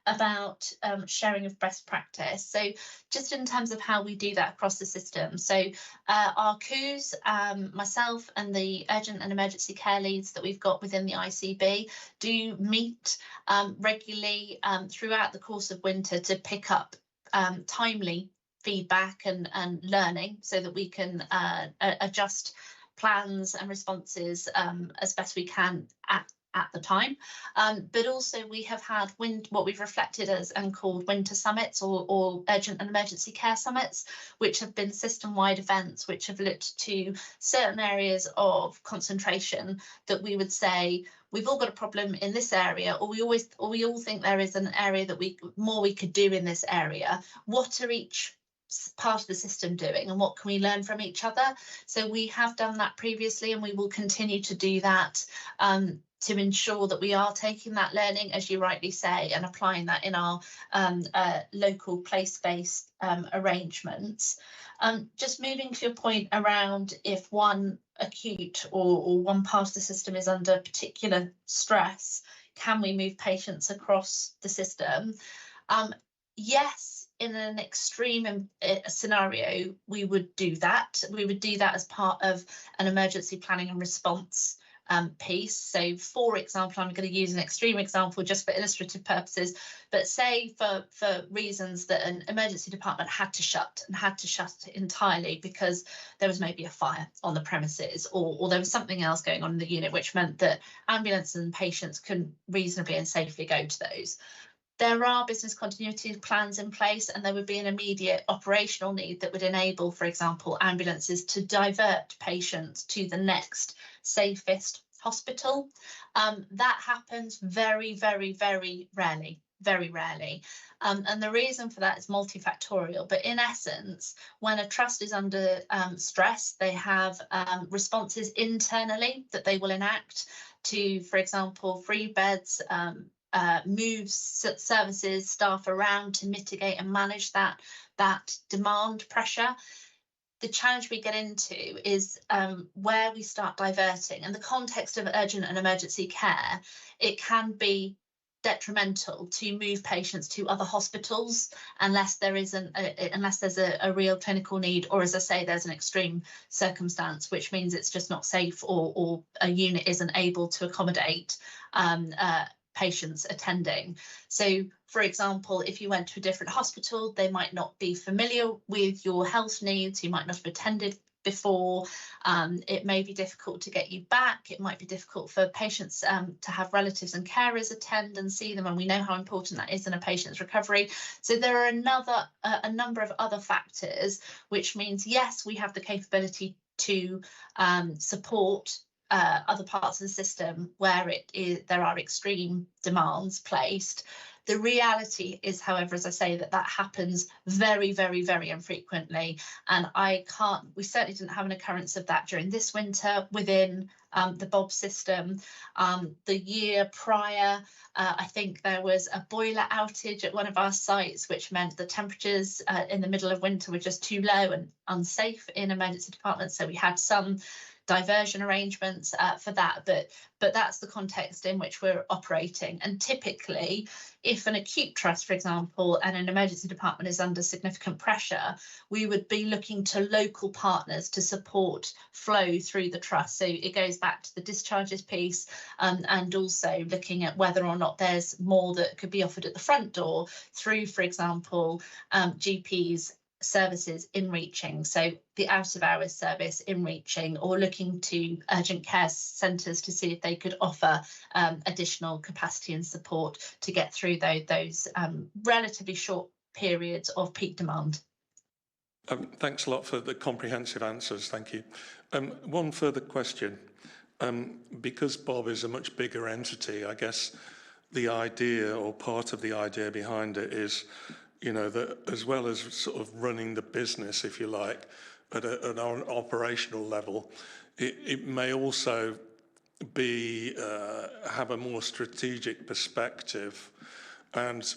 about sharing of best practice, so just in terms of how we do that across the system, so our COOs, myself and the urgent and emergency care leads that we've got within the ICB do meet regularly throughout the course of winter to pick up timely feedback and learning so that we can adjust plans and responses as best we can at the time, but also we have had what we've reflected as and called winter summits or urgent and emergency care summits, which have been system-wide events which have looked to certain areas of concentration that we would say we've all got a problem in this area, or we all think there is an area that we could do in this area. What are each part of the system doing, and what can we learn from each other? So we have done that previously, and we will continue to do that to ensure that we are taking that learning, as you rightly say, and applying that in our local place-based arrangements. Just moving to your point around if one acute or one part of the system is under particular stress, can we move patients across the system? Yes, in an extreme scenario, we would do that. We would do that as part of an emergency planning and response piece. So, for example, I'm going to use an extreme example just for illustrative purposes, but say for reasons that an emergency department had to shut entirely because there was maybe a fire on the premises, or there was something else going on in the unit which meant that ambulances and patients couldn't reasonably and safely go to those. There are business continuity plans in place, and there would be an immediate operational need that would enable, for example, ambulances to divert patients to the next safest hospital. That happens very, very, very rarely. Very rarely. And the reason for that is multifactorial. But in essence, when a trust is under stress, they have responses internally that they will enact to, for example, free beds, move services, staff around to mitigate and manage that demand pressure. The challenge we get into is where we start diverting. In the context of urgent and emergency care, it can be detrimental to move patients to other hospitals unless there's a real clinical need, or, as I say, there's an extreme circumstance, which means it's just not safe, or a unit isn't able to accommodate patients attending. So, for example, if you went to a different hospital, they might not be familiar with your health needs, you might not have attended before, it may be difficult to get you back, it might be difficult for patients to have relatives and carers attend and see them, and we know how important that is in a patient's recovery. So there are a number of other factors, which means, yes, we have the capability to support other parts of the system where there are extreme demands placed. The reality is, however, as I say, that happens very, very, very infrequently, and we certainly didn't have an occurrence of that during this winter within the Bob system. The year prior, I think there was a boiler outage at one of our sites, which meant the temperatures in the middle of winter were just too low and unsafe in emergency departments, so we had some diversion arrangements for that, but that's the context in which we're operating. And typically, if an acute trust, for example, and an emergency department is under significant pressure, we would be looking to local partners to support flow through the trust. So it goes back to the discharges piece, and also looking at whether or not there's more that could be offered at the front door through, for example, GPs services in reaching, so the out of hours service in reaching, or looking to urgent care centres to see if they could offer additional capacity and support to get through those relatively short periods of peak demand. Thanks a lot for the comprehensive answers, thank you. One further question. Because Bob is a much bigger entity, I guess the idea, or part of the idea behind it, is that as well as sort of running the business, if you like, at an operational level, it may also be have a more strategic perspective. And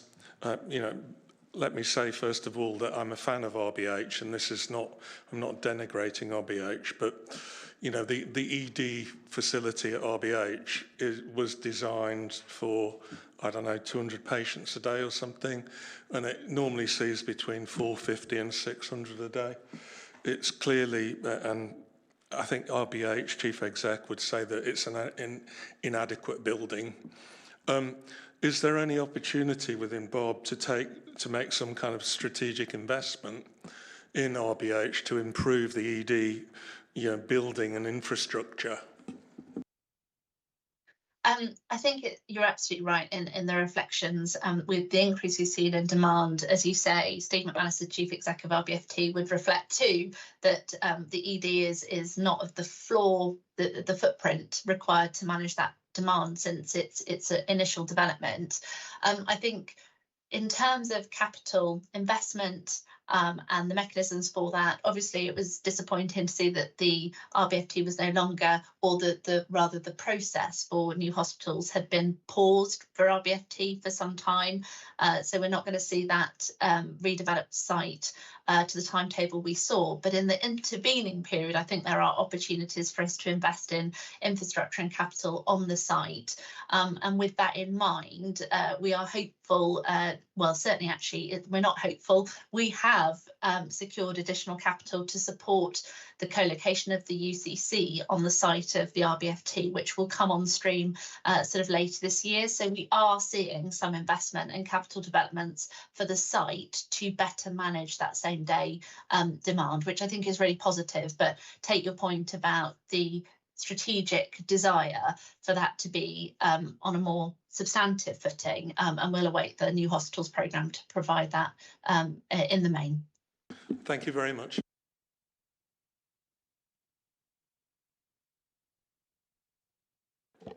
let me say first of all that I'm a fan of RBH, and this is not, I'm not denigrating RBH, but the ED facility at RBH was designed for, I don't know, 200 patients a day or something, and it normally sees between 450 and 600 a day. It's clearly, and I think RBH chief exec would say that it's an inadequate building. Is there any opportunity within Bob to make some kind of strategic investment in RBH to improve the ED building and infrastructure? I think you're absolutely right in the reflections. With the increase we've seen in demand, as you say, Steve McManus, the Chief Exec of RBFT, would reflect too that the ED is not of the floor, the footprint required to manage that demand since its initial development. I think in terms of capital investment, and the mechanisms for that. Obviously, it was disappointing to see that the RBFT was no longer, or rather the process for new hospitals had been paused for RBFT for some time. So we're not going to see that redeveloped site to the timetable we saw. But in the intervening period, I think there are opportunities for us to invest in infrastructure and capital on the site. And with that in mind, we are hopeful, well, certainly actually, we're not hopeful. We have secured additional capital to support the co-location of the UCC on the site of the RBFT, which will come on stream sort of later this year. So we are seeing some investment and capital developments for the site to better manage that same day demand, which I think is really positive. But take your point about the strategic desire for that to be on a more substantive footing, and we'll await the new hospitals programme to provide that in the main. Thank you very much.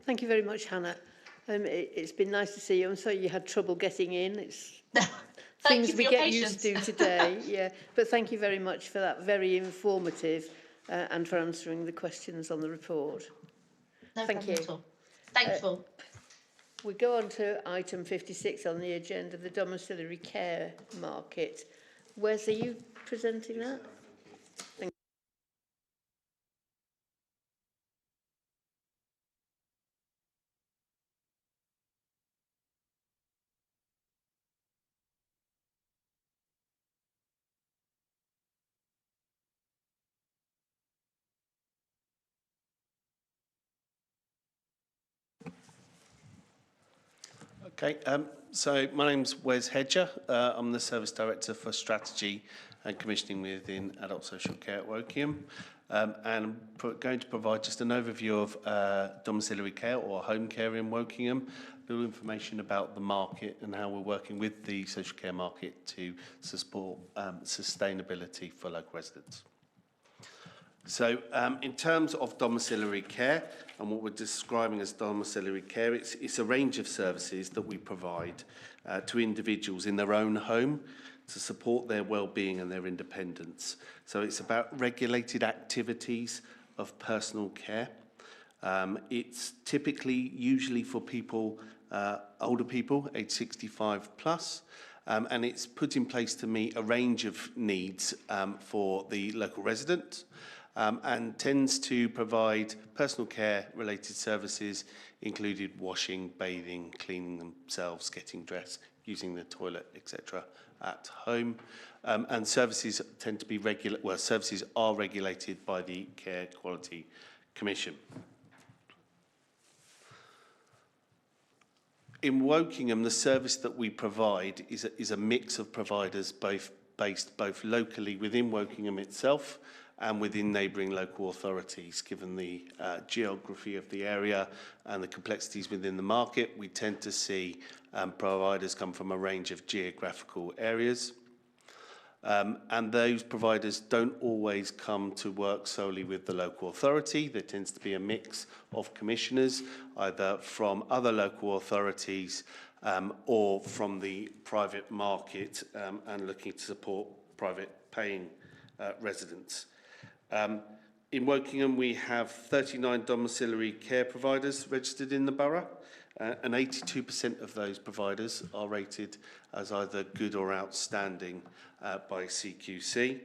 Thank you very much, Hannah. It's been nice to see you. I'm sorry you had trouble getting in. It's things we get used to today. Yeah, but thank you very much for that very informative and for answering the questions on the report. No thank you. At all. Thank you all. We go on to item 56 on the agenda, the domiciliary care market. Wes, are you presenting that? Thank you. Okay, so my name's Wes Hedger. I'm the Service Director for Strategy and Commissioning within Adult Social Care at Wokingham. And I'm going to provide just an overview of domiciliary care or home care in Wokingham, a little information about the market and how we're working with the social care market to support sustainability for local residents. So in terms of domiciliary care and what we're describing as domiciliary care, it's a range of services that we provide to individuals in their own home to support their well-being and their independence. So it's about regulated activities of personal care. It's typically usually for people, older people, age 65 plus, and it's put in place to meet a range of needs for the local resident. And tends to provide personal care related services, including washing, bathing, cleaning themselves, getting dressed, using the toilet, etc. at home. And services tend to be services are regulated by the Care Quality Commission. In Wokingham, the service that we provide is a mix of providers based both locally within Wokingham itself and within neighbouring local authorities. Given the geography of the area and the complexities within the market, we tend to see providers come from a range of geographical areas. And those providers don't always come to work solely with the local authority. There tends to be a mix of commissioners, either from other local authorities or from the private market and looking to support private paying residents. In Wokingham, we have 39 domiciliary care providers registered in the borough, and 82% of those providers are rated as either good or outstanding by CQC.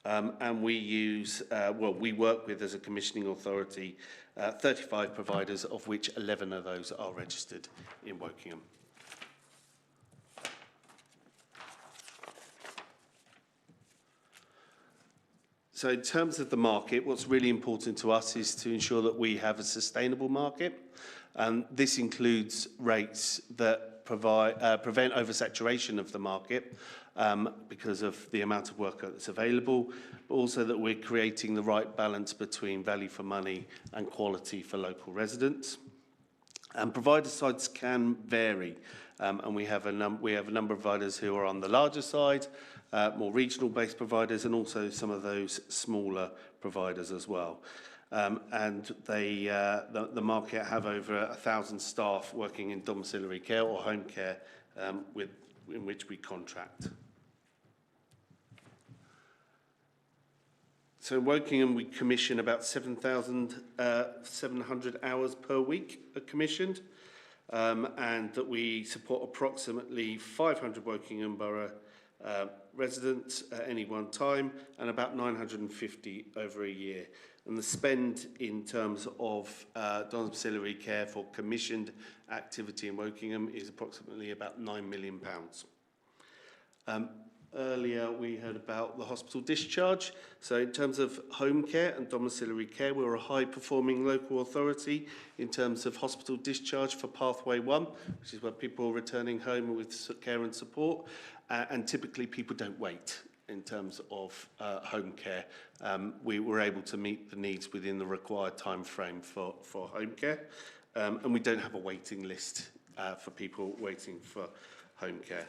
And we use, we work with, as a commissioning authority, 35 providers, of which 11 of those are registered in Wokingham. So in terms of the market, what's really important to us is to ensure that we have a sustainable market. And this includes rates that prevent oversaturation of the market because of the amount of work that's available, but also that we're creating the right balance between value for money and quality for local residents. And provider sides can vary, and we have a number of providers who are on the larger side, more regional-based providers, and also some of those smaller providers as well. And the market have over 1,000 staff working in domiciliary care or home care in which we contract. So in Wokingham, we commission about 7,700 hours per week are commissioned, and that we support approximately 500 Wokingham Borough residents at any one time, and about 950 over a year. And the spend in terms of domiciliary care for commissioned activity in Wokingham is approximately about £9 million. Earlier we heard about the hospital discharge. So in terms of home care and domiciliary care, we're a high performing local authority in terms of hospital discharge for Pathway 1, which is where people are returning home with care and support. And typically people don't wait in terms of home care. We were able to meet the needs within the required time frame for home care. And we don't have a waiting list for people waiting for home care.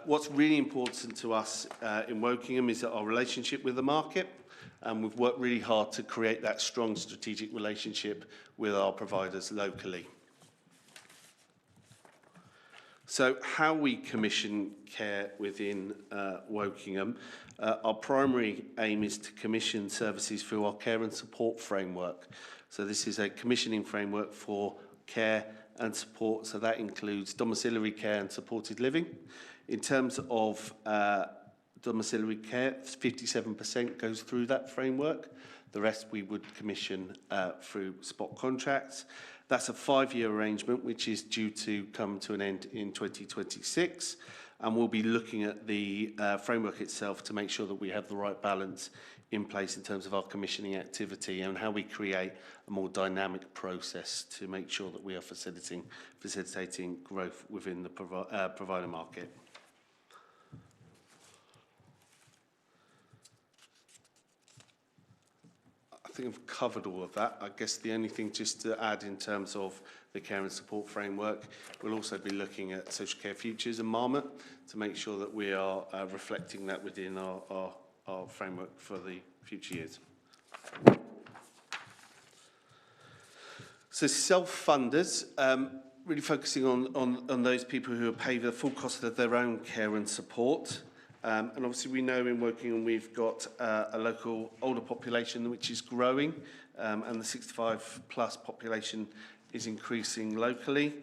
What's really important to us in Wokingham is our relationship with the market, and we've worked really hard to create that strong strategic relationship with our providers locally. So how we commission care within Wokingham, our primary aim is to commission services through our care and support framework. So this is a commissioning framework for care and support, so that includes domiciliary care and supported living. In terms of domiciliary care, 57% goes through that framework. The rest we would commission through spot contracts. That's a 5-year arrangement which is due to come to an end in 2026, and we'll be looking at the framework itself to make sure that we have the right balance in place in terms of our commissioning activity and how we create a more dynamic process to make sure that we are facilitating growth within the provider market. I think I've covered all of that. I guess the only thing just to add in terms of the care and support framework, we'll also be looking at social care futures and Marmot to make sure that we are reflecting that within our framework for the future years. So self-funders, really focusing on those people who pay the full cost of their own care and support. And obviously we know in Wokingham we've got a local older population which is growing, and the 65 plus population is increasing locally.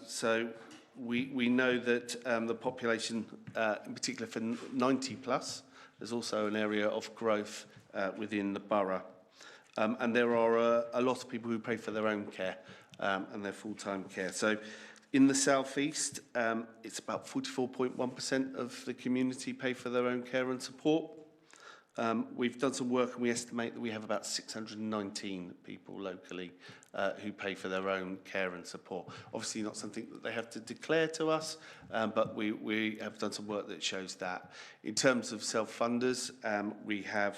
So we know that the population, in particular for 90 plus, there's also an area of growth within the borough. And there are a lot of people who pay for their own care and their full-time care. So in the southeast, it's about 44.1% of the community pay for their own care and support. We've done some work and we estimate that we have about 619 people locally who pay for their own care and support. Obviously not something that they have to declare to us, but we have done some work that shows that. In terms of self-funders, we have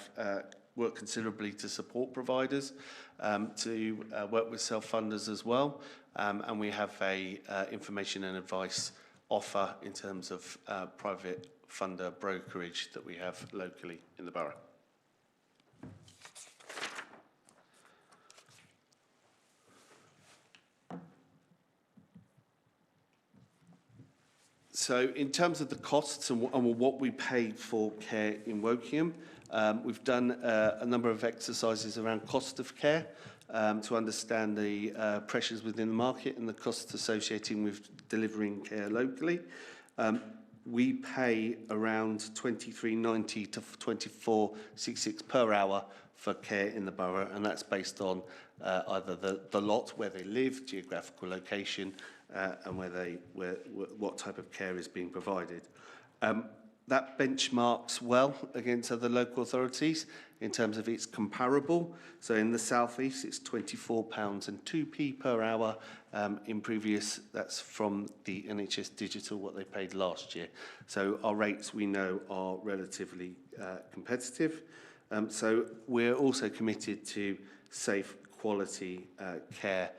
worked considerably to support providers, to work with self-funders as well, and we have a information and advice offer in terms of private funder brokerage that we have locally in the borough. So in terms of the costs and what we pay for care in Wokingham, we've done a number of exercises around cost of care to understand the pressures within the market and the costs associated with delivering care locally. We pay around £23.90 to £24.66 per hour for care in the borough, and that's based on either the lot where they live, geographical location, and what type of care is being provided. That benchmarks well against other local authorities in terms of it's comparable. So in the southeast, it's £24.02 per hour. In previous, that's from the NHS Digital, what they paid last year. So our rates, we know, are relatively competitive. So we're also committed to safe, quality care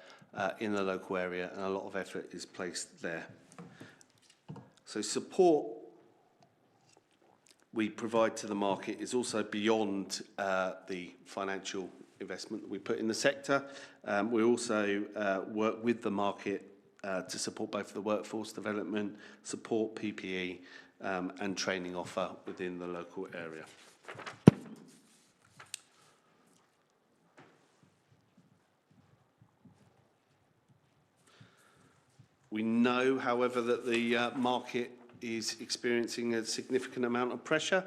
in the local area, and a lot of effort is placed there. So support we provide to the market is also beyond the financial investment that we put in the sector. We also work with the market to support both the workforce development, support PPE and training offer within the local area. We know, however, that the market is experiencing a significant amount of pressure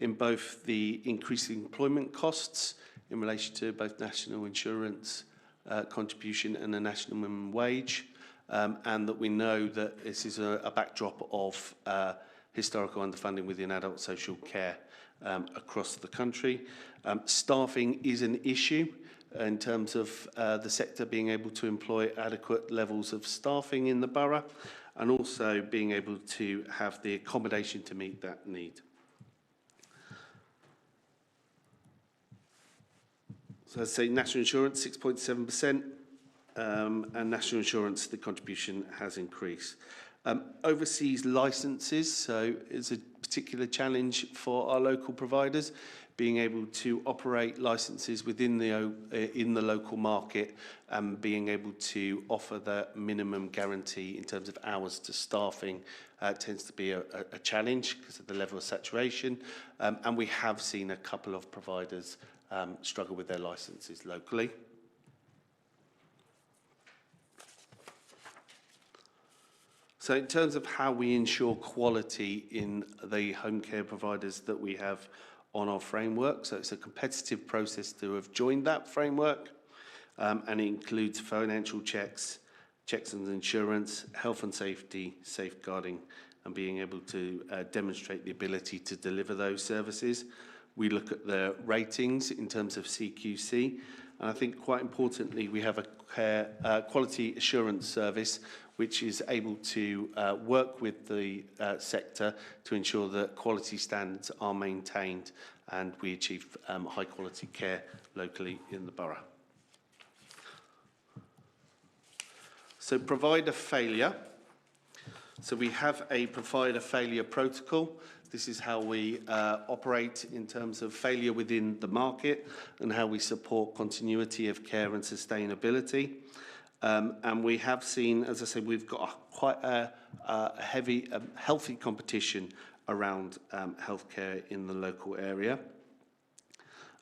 in both the increasing employment costs in relation to both national insurance contribution and the national minimum wage, and that we know that this is a backdrop of historical underfunding within adult social care across the country. Staffing is an issue in terms of the sector being able to employ adequate levels of staffing in the borough, and also being able to have the accommodation to meet that need. So I'd say national insurance, 6.7%, and national insurance, the contribution has increased. Overseas licences, so it's a particular challenge for our local providers, being able to operate licences within in the local market and being able to offer the minimum guarantee in terms of hours to staffing tends to be a challenge because of the level of saturation. And we have seen a couple of providers struggle with their licences locally. So in terms of how we ensure quality in the home care providers that we have on our framework, so it's a competitive process to have joined that framework, and it includes financial checks, checks on insurance, health and safety, safeguarding, and being able to demonstrate the ability to deliver those services. We look at the ratings in terms of CQC, and I think quite importantly we have a quality assurance service which is able to work with the sector to ensure that quality standards are maintained and we achieve high quality care locally in the borough. So provider failure. So we have a provider failure protocol. This is how we operate in terms of failure within the market and how we support continuity of care and sustainability. And we have seen, as I said, we've got quite a healthy competition around healthcare in the local area.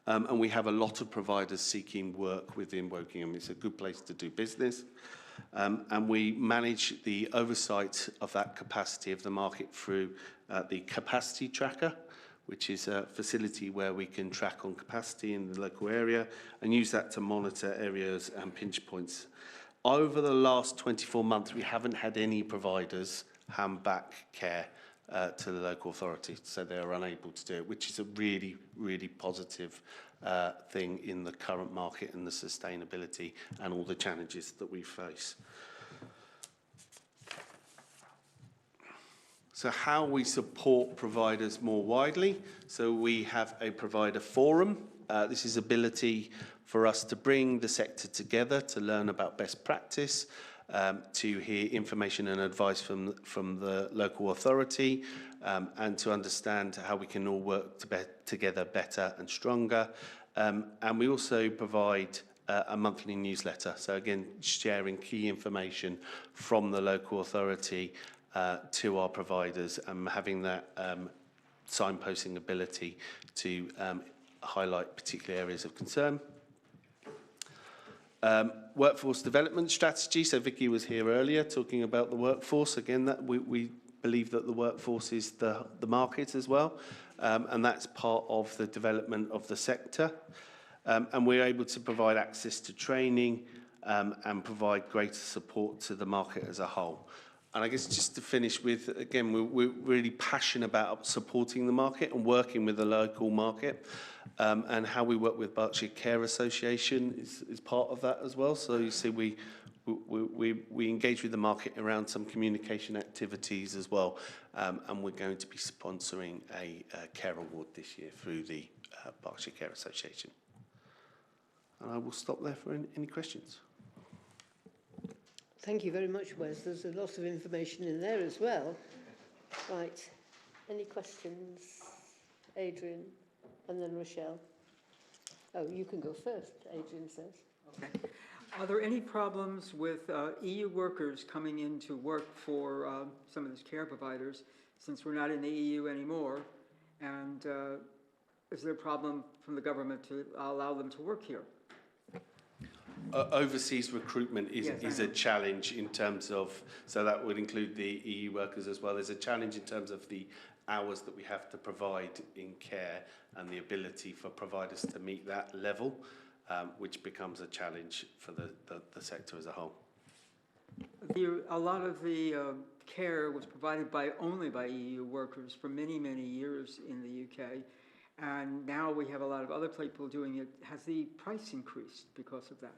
And we have a lot of providers seeking work within Wokingham. It's a good place to do business. And we manage the oversight of that capacity of the market through the capacity tracker, which is a facility where we can track on capacity in the local area and use that to monitor areas and pinch points. Over the last 24 months, we haven't had any providers hand back care to the local authority, so they're unable to do it, which is a really, really positive thing in the current market and the sustainability and all the challenges that we face. So how we support providers more widely. So we have a provider forum. This is ability for us to bring the sector together to learn about best practice, to hear information and advice from the local authority, and to understand how we can all work together better and stronger. And we also provide a monthly newsletter. So again, sharing key information from the local authority to our providers and having that signposting ability to highlight particular areas of concern. Workforce development strategy. So Vicky was here earlier talking about the workforce. Again, that we believe that the workforce is the market as well, and that's part of the development of the sector. And we're able to provide access to training and provide greater support to the market as a whole. And I guess just to finish with, again, we're really passionate about supporting the market and working with the local market, and how we work with Berkshire Care Association is part of that as well. So you see we engage with the market around some communication activities as well, and we're going to be sponsoring a care award this year through the Berkshire Care Association. And I will stop there for any questions. Thank you very much, Wes. There's a lot of information in there as well. Right. Any questions? Adrian and then Rochelle. Oh, you can go first, Adrian says. Okay. Are there any problems with EU workers coming in to work for some of these care providers since we're not in the EU anymore? And is there a problem from the government to allow them to work here? overseas recruitment is, Yes, is I a know. challenge in terms of, so that would include the EU workers as well. There's a challenge in terms of the hours that we have to provide in care and the ability for providers to meet that level, which becomes a challenge for the sector as a whole. A lot of the care was provided only by EU workers for many, many years in the UK. And now we have a lot of other people doing it. Has the price increased because of that?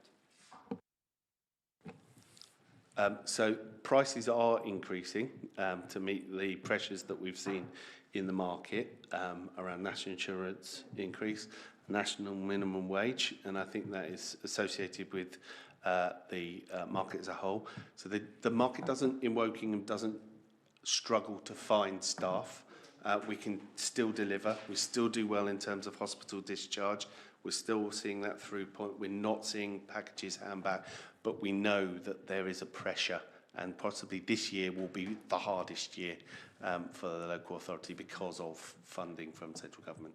So prices are increasing to meet the pressures that we've seen in the market around national insurance increase, national minimum wage, and I think that is associated with the market as a whole. So the market in Wokingham doesn't struggle to find staff. We can still deliver. We still do well in terms of hospital discharge. We're still seeing that through point. We're not seeing packages hand back, but we know that there is a pressure, and possibly this year will be the hardest year for the local authority because of funding from central government.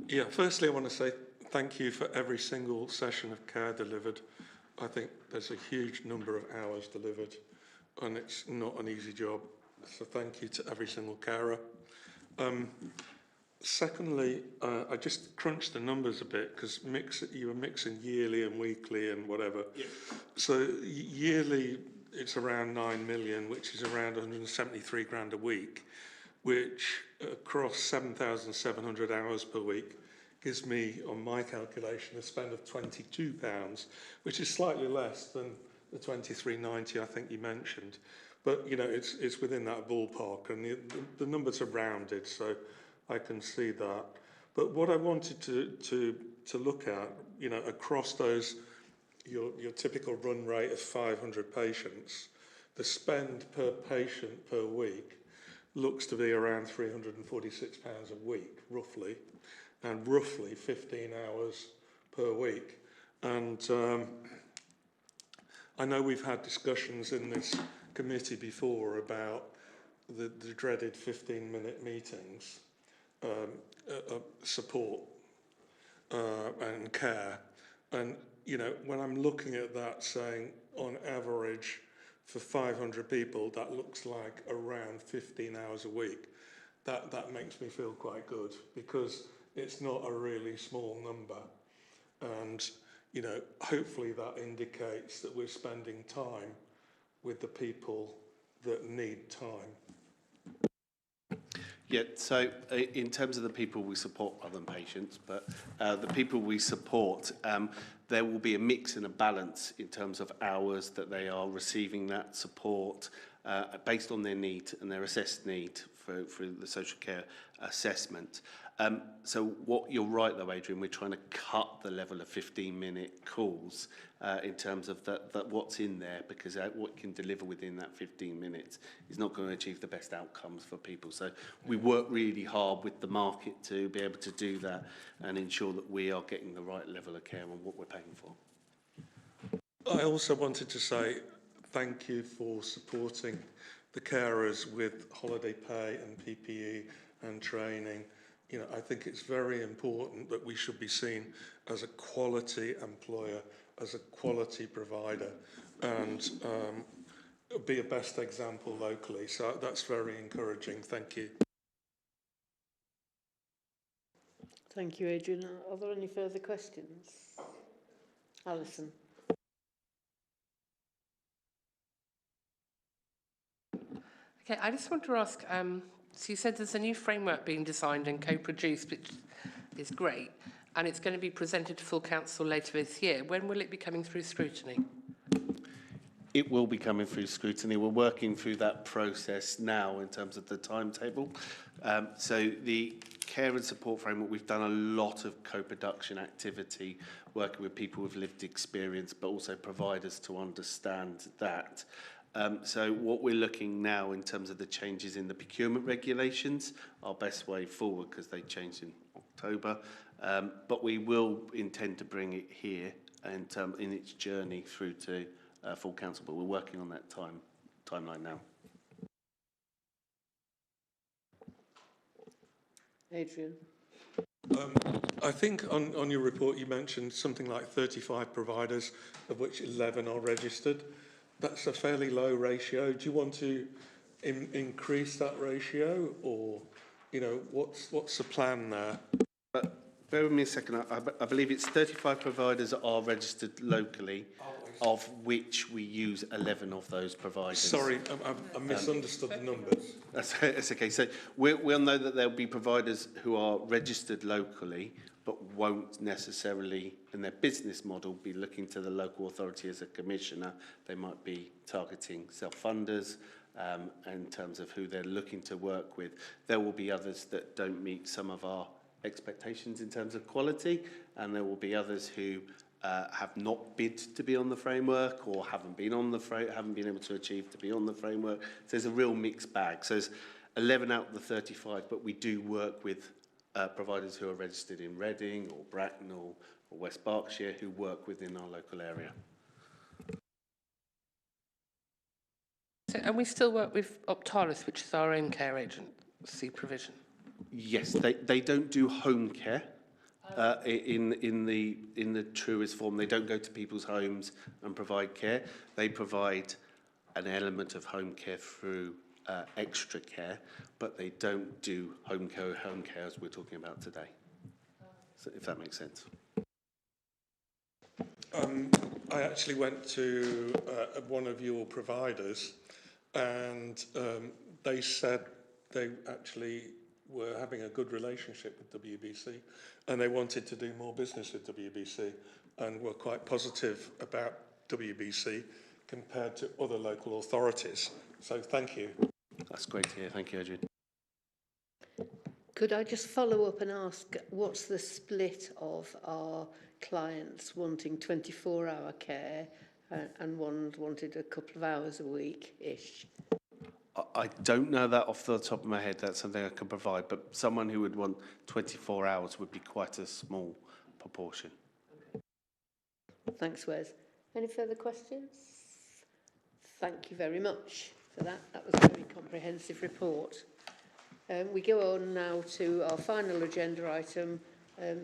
Yeah, firstly, I want to say thank you for every single session of care delivered. I think there's a huge number of hours delivered, and it's not an easy job. So thank you to every single carer. Secondly, I just crunched the numbers a bit because you were mixing yearly and weekly and whatever. Yeah. So yearly, it's around 9 million, which is around 173 grand a week, which across 7,700 hours per week gives me, on my calculation, a spend of £22, which is slightly less than the 23.90 I think you mentioned. But, you know, it's within that ballpark, and the numbers are rounded, so I can see that. But what I wanted to look at, you know, across those, your typical run rate of 500 patients, the spend per patient per week looks to be around £346 a week, roughly, and roughly 15 hours per week. And I know we've had discussions in this committee before about the dreaded 15-minute meetings, support and care. And, you know, when I'm looking at that saying on average for 500 people, that looks like around 15 hours a week, that makes me feel quite good, because it's not a really small number. And, you know, hopefully that indicates that we're spending time with the people that need time. Yeah, so in terms of the people we support, other than patients, but the people we support, there will be a mix and a balance in terms of hours that they are receiving that support based on their need and their assessed need through the social care assessment. So what you're right though, Adrian, we're trying to cut the level of 15-minute calls in terms of that what's in there, because what can deliver within that 15 minutes is not going to achieve the best outcomes for people. So we work really hard with the market to be able to do that and ensure that we are getting the right level of care on what we're paying for. I also wanted to say thank you for supporting the carers with holiday pay and PPE and training. You know, I think it's very important that we should be seen as a quality employer, as a quality provider, and be a best example locally. So that's very encouraging. Thank you. Thank you, Adrian. Are there any further questions? Alison. Okay, I just want to ask, so you said there's a new framework being designed and co-produced, which is great, and it's going to be presented to full council later this year. When will it be coming through scrutiny? It will be coming through scrutiny. We're working through that process now in terms of the timetable. So the care and support framework, we've done a lot of co-production activity, working with people with lived experience, but also providers to understand that. So what we're looking now in terms of the changes in the procurement regulations, our best way forward, because they changed in October, but we will intend to bring it here in its journey through to full council, but we're working on that timeline now. Adrian. I think on your report you mentioned something like 35 providers, of which 11 are registered. That's a fairly low ratio. Do you want to increase that ratio, or, you know, what's the plan there? Bear with me a second. I believe it's 35 providers that are registered locally, of which we use 11 of those providers. Sorry, I misunderstood the numbers. That's okay. So we'll know that there'll be providers who are registered locally, but won't necessarily, in their business model, be looking to the local authority as a commissioner. They might be targeting self-funders in terms of who they're looking to work with. There will be others that don't meet some of our expectations in terms of quality, and there will be others who have not bid to be on the framework, or haven't been able to achieve to be on the framework. So there's a real mixed bag. So there's 11 out of the 35, but we do work with providers who are registered in Reading or Bracknell or West Berkshire who work within our local area. So, and we still work with Optalis, which is our own care agency provision? Yes, they don't do home care in the truest form. They don't go to people's homes and provide care. They provide an element of home care through extra care, but they don't do home care as we're talking about today. So, if that makes sense. I actually went to one of your providers, and they said they actually were having a good relationship with WBC, and they wanted to do more business with WBC, and were quite positive about WBC compared to other local authorities. So thank you. That's great to hear. Thank you, Adrian. Could I just follow up and ask, what's the split of our clients wanting 24-hour care and ones wanted a couple of hours a week-ish? I don't know that off the top of my head. That's something I can provide, but someone who would want 24 hours would be quite a small proportion. Thanks, Wes. Any further questions? Thank you very much for that. That was a very comprehensive report. We go on now to our final agenda item,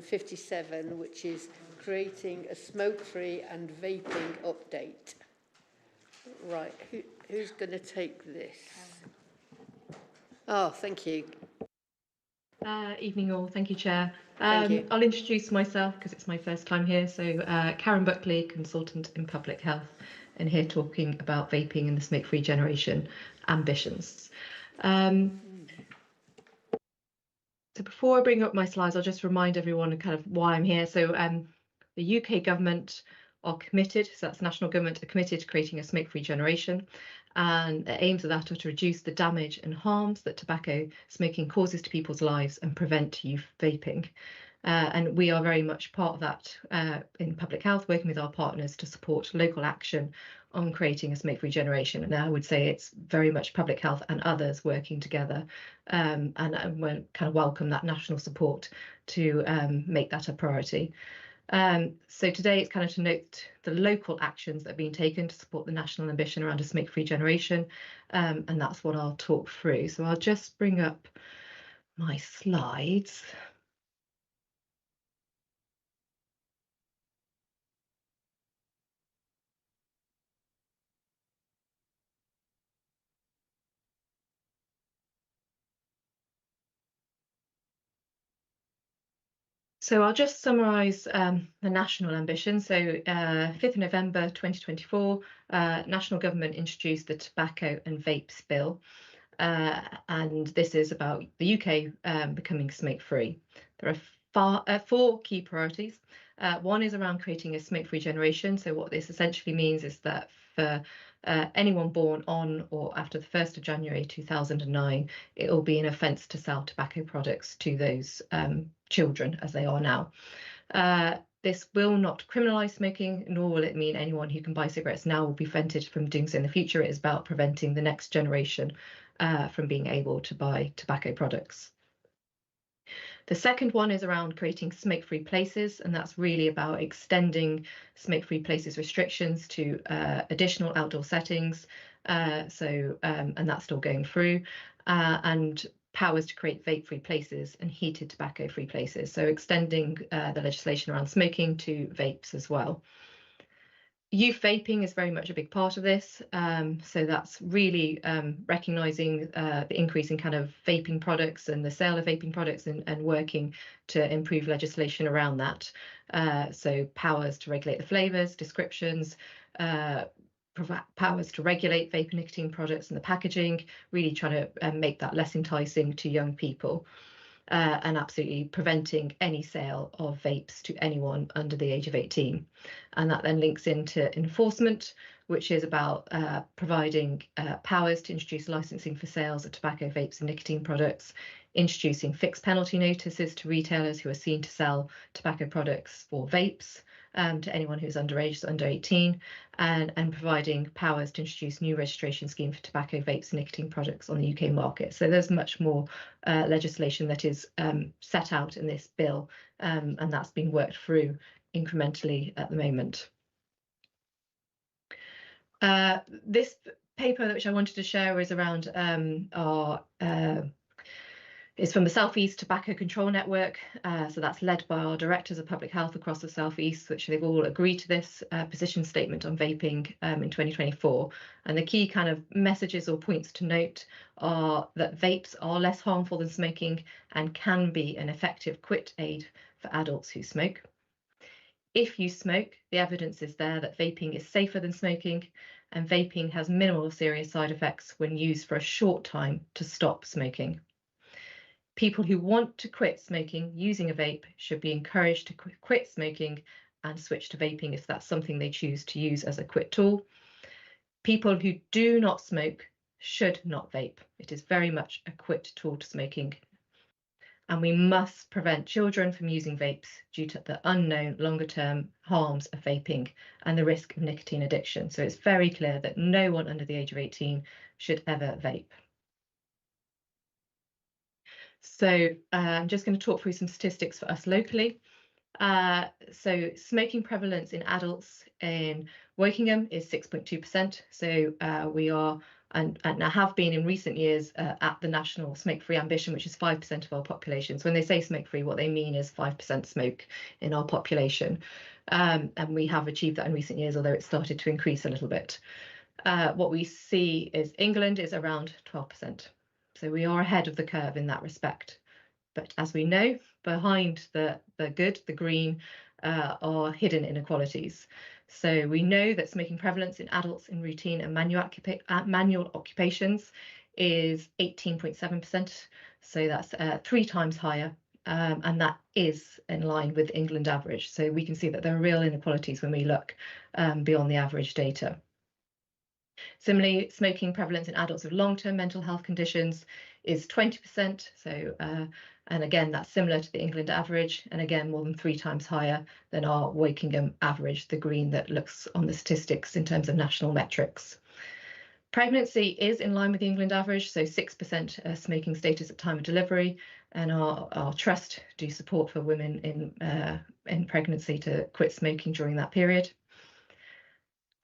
57, which is creating a smoke-free and vaping update. Right, who's going to take this? Oh, thank you. Evening all, thank you, Chair. Thank you. I'll introduce myself because it's my first time here. So Karen Buckley, consultant in public health, and here talking about vaping and the smoke-free generation ambitions. So before I bring up my slides, I'll just remind everyone kind of why I'm here. So the UK government are committed, so that's national government, are committed to creating a smoke-free generation. And the aims of that are to reduce the damage and harms that tobacco smoking causes to people's lives and prevent youth vaping. And we are very much part of that in public health, working with our partners to support local action on creating a smoke-free generation. And I would say it's very much public health and others working together, and we kind of welcome that national support to make that a priority. So today it's kind of to note the local actions that have been taken to support the national ambition around a smoke-free generation, and that's what I'll talk through. So I'll just bring up my slides. So I'll just summarise the national ambition. So 5th of November 2024, national government introduced the Tobacco and Vapes Bill, and this is about the UK becoming smoke-free. There are four key priorities. One is around creating a smoke-free generation. So what this essentially means is that for anyone born on or after the 1st of January 2009, it will be an offence to sell tobacco products to those children as they are now. This will not criminalise smoking, nor will it mean anyone who can buy cigarettes now will be prevented from doing so in the future. It is about preventing the next generation from being able to buy tobacco products. The second one is around creating smoke-free places, and that's really about extending smoke-free places restrictions to additional outdoor settings. And that's still going through. And powers to create vape-free places and heated tobacco-free places. So extending the legislation around smoking to vapes as well. Youth vaping is very much a big part of this. So that's really recognising the increase in kind of vaping products and the sale of vaping products and working to improve legislation around that. So powers to regulate the flavours, descriptions, powers to regulate vape and nicotine products and the packaging, really trying to make that less enticing to young people. And absolutely preventing any sale of vapes to anyone under the age of 18. And that then links into enforcement, which is about providing powers to introduce licensing for sales of tobacco, vapes and nicotine products, introducing fixed penalty notices to retailers who are seen to sell tobacco products or vapes to anyone who's underage, so under 18, and providing powers to introduce new registration scheme for tobacco, vapes and nicotine products on the UK market. So there's much more legislation that is set out in this bill, and that's being worked through incrementally at the moment. This paper which I wanted to share is around it's from the South East Tobacco Control Network. So that's led by our directors of public health across the South East, which they've all agreed to this position statement on vaping in 2024. And the key kind of messages or points to note are that vapes are less harmful than smoking and can be an effective quit aid for adults who smoke. If you smoke, the evidence is there that vaping is safer than smoking, and vaping has minimal serious side effects when used for a short time to stop smoking. People who want to quit smoking using a vape should be encouraged to quit smoking and switch to vaping if that's something they choose to use as a quit tool. People who do not smoke should not vape. It is very much a quit tool to smoking. And we must prevent children from using vapes due to the unknown longer-term harms of vaping and the risk of nicotine addiction. So it's very clear that no one under the age of 18 should ever vape. So I'm just going to talk through some statistics for us locally. So smoking prevalence in adults in Wokingham is 6.2%. So we are and have been in recent years at the national smoke-free ambition, which is 5% of our population. So when they say smoke-free, what they mean is 5% smoke in our population. And we have achieved that in recent years, although it started to increase a little bit. What we see is England is around 12%. So we are ahead of the curve in that respect. But as we know, behind the good, the green, are hidden inequalities. So we know that smoking prevalence in adults in routine and manual occupations is 18.7%. So that's 3 times higher. And that is in line with England average. So we can see that there are real inequalities when we look beyond the average data. Similarly, smoking prevalence in adults with long-term mental health conditions is 20%. So, and again, that's similar to the England average, and again, more than 3 times higher than our Wokingham average, the green that looks on the statistics in terms of national metrics. Pregnancy is in line with the England average, so 6% smoking status at time of delivery, and our trust do support for women in pregnancy to quit smoking during that period.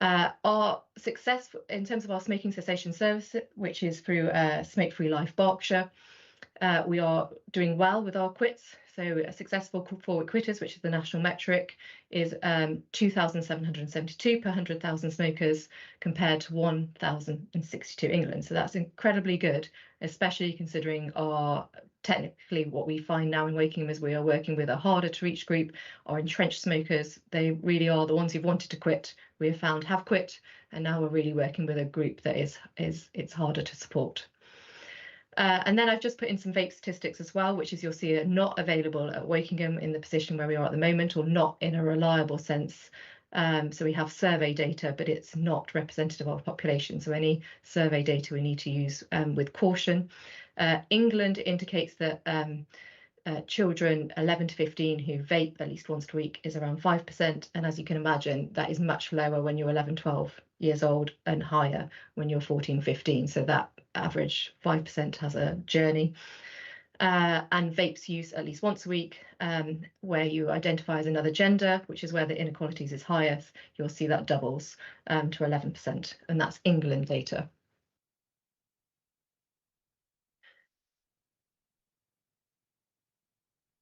Our success in terms of our smoking cessation service, which is through Smoke-Free Life Berkshire, we are doing well with our quits. So a successful forward quitters, which is the national metric, is 2,772 per 100,000 smokers compared to 1,062 England. So that's incredibly good, especially considering our technically what we find now in Wokingham is we are working with a harder to reach group, our entrenched smokers. They really are the ones who've wanted to quit. We have found have quit, and now we're really working with a group that it's harder to support. And then I've just put in some vape statistics as well, which is you'll see are not available at Wokingham in the position where we are at the moment, or not in a reliable sense. So we have survey data, but it's not representative of our population. So any survey data we need to use with caution. England indicates that children 11 to 15 who vape at least once a week is around 5%. And as you can imagine, that is much lower when you're 11, 12 years old and higher when you're 14, 15. So that average 5% has a journey. And vapes use at least once a week, where you identify as another gender, which is where the inequalities is highest, you'll see that doubles to 11%. And that's England data.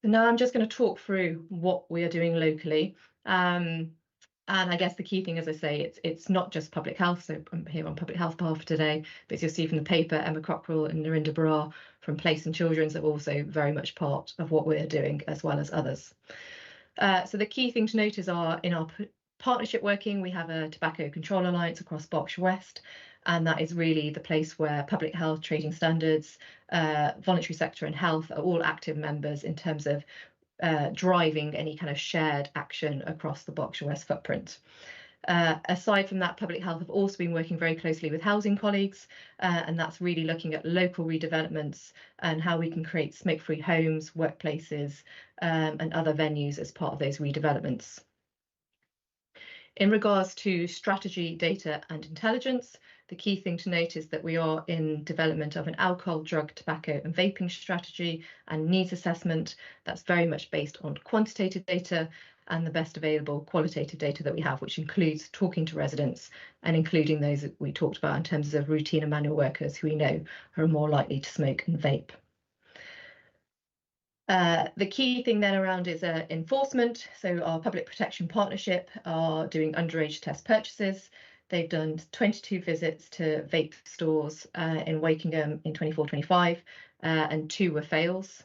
So now I'm just going to talk through what we are doing locally. And I guess the key thing, as I say, it's not just public health. So I'm here on public health behalf today, but as you'll see from the paper, Emma Cockrell and Narinda Barar from Place and Children's are also very much part of what we're doing, as well as others. So the key thing to note is in our partnership working, we have a Tobacco Control Alliance across Berkshire West, and that is really the place where public health, trading standards, voluntary sector and health are all active members in terms of driving any kind of shared action across the Berkshire West footprint. Aside from that, public health have also been working very closely with housing colleagues, and that's really looking at local redevelopments and how we can create smoke-free homes, workplaces, and other venues as part of those redevelopments. In regards to strategy, data and intelligence, the key thing to note is that we are in development of an alcohol, drug, tobacco and vaping strategy and needs assessment that's very much based on quantitative data and the best available qualitative data that we have, which includes talking to residents and including those that we talked about in terms of routine and manual workers who we know are more likely to smoke and vape. The key thing then around is enforcement. So our public protection partnership are doing underage test purchases. They've done 22 visits to vape stores in Wakingham in 24-25 and 2 were fails.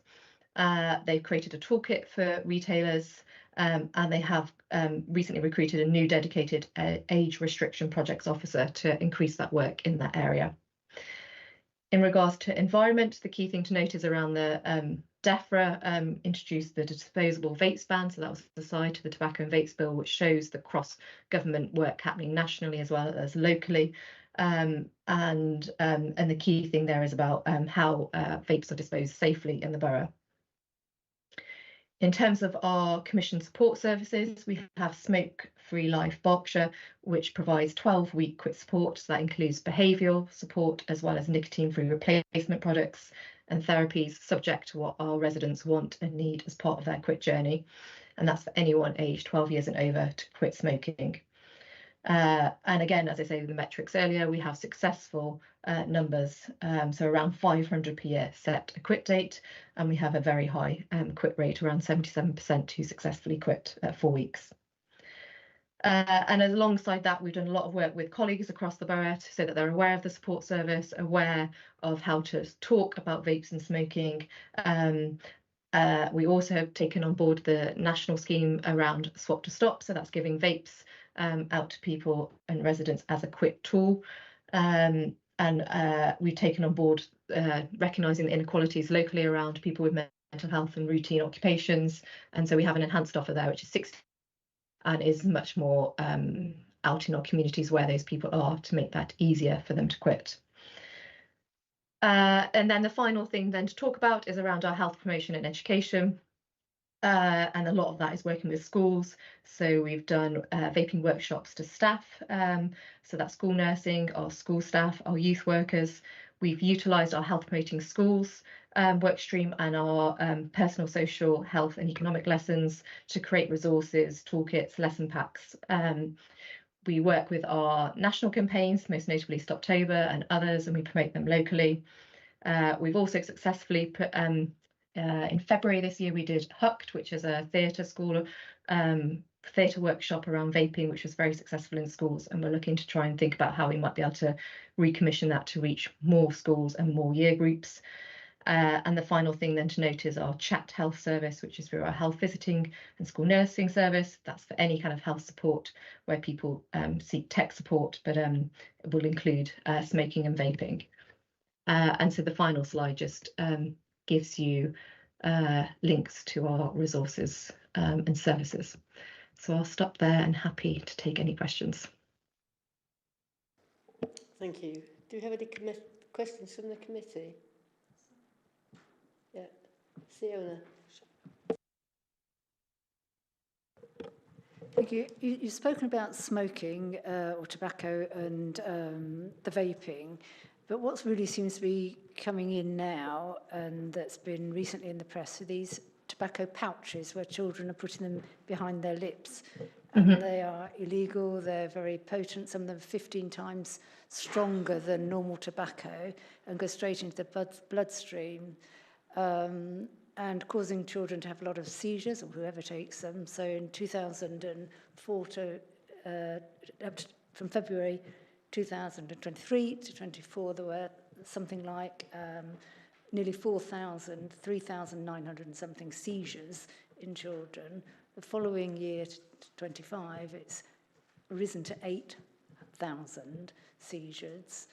They've created a toolkit for retailers and they have recently recruited a new dedicated age restriction projects officer to increase that work in that area. In regards to environment, the key thing to note is around the DEFRA introduced the disposable vapes ban, so that was the side to the tobacco and vapes bill, which shows the cross-government work happening nationally as well as locally. And the key thing there is about how vapes are disposed safely in the borough. In terms of our commission support services, we have Smoke Free Life Berkshire, which provides 12-week quit support. So that includes behavioural support as well as nicotine-free replacement products and therapies subject to what our residents want and need as part of their quit journey. And that's for anyone aged 12 years and over to quit smoking. And again, as I say, the metrics earlier, we have successful numbers, so around 500 per year set a quit date, and we have a very high quit rate, around 77% who successfully quit at 4 weeks. And alongside that, we've done a lot of work with colleagues across the borough so that they're aware of the support service, aware of how to talk about vapes and smoking. We also have taken on board the national scheme around Swap to Stop, so that's giving vapes out to people and residents as a quit tool. And we've taken on board recognising the inequalities locally around people with mental health and routine occupations. And so we have an enhanced offer there, which is 60 and is much more out in our communities where those people are to make that easier for them to quit. And then the final thing then to talk about is around our health promotion and education. And a lot of that is working with schools. So we've done vaping workshops to staff. So that's school nursing, our school staff, our youth workers. We've utilised our health promoting schools work stream and our personal, social, health and economic lessons to create resources, toolkits, lesson packs. We work with our national campaigns, most notably Stoptober and others, and we promote them locally. We've also successfully put in February this year, we did Hooked, which is a theatre school, theatre workshop around vaping, which was very successful in schools. And we're looking to try and think about how we might be able to recommission that to reach more schools and more year groups. And the final thing then to note is our chat health service, which is through our health visiting and school nursing service. That's for any kind of health support where people seek tech support, but it will include smoking and vaping. And so the final slide just gives you links to our resources and services. So I'll stop there and happy to take any questions. Thank you. Do we have any questions from the committee? Yeah, Fiona. Thank you. You've spoken about smoking or tobacco and the vaping, but what really seems to be coming in now, and that's been recently in the press, are these tobacco pouches where children are putting them behind their lips. And they are illegal, they're very potent, some of them 15 times stronger than normal tobacco and go straight into the bloodstream. And and causing children to have a lot of seizures, or whoever takes them. So in 2004 to from February 2023 to 24, there were something like nearly 3,900 and something seizures in children. The following year, to 25, it's risen to 8,000 seizures.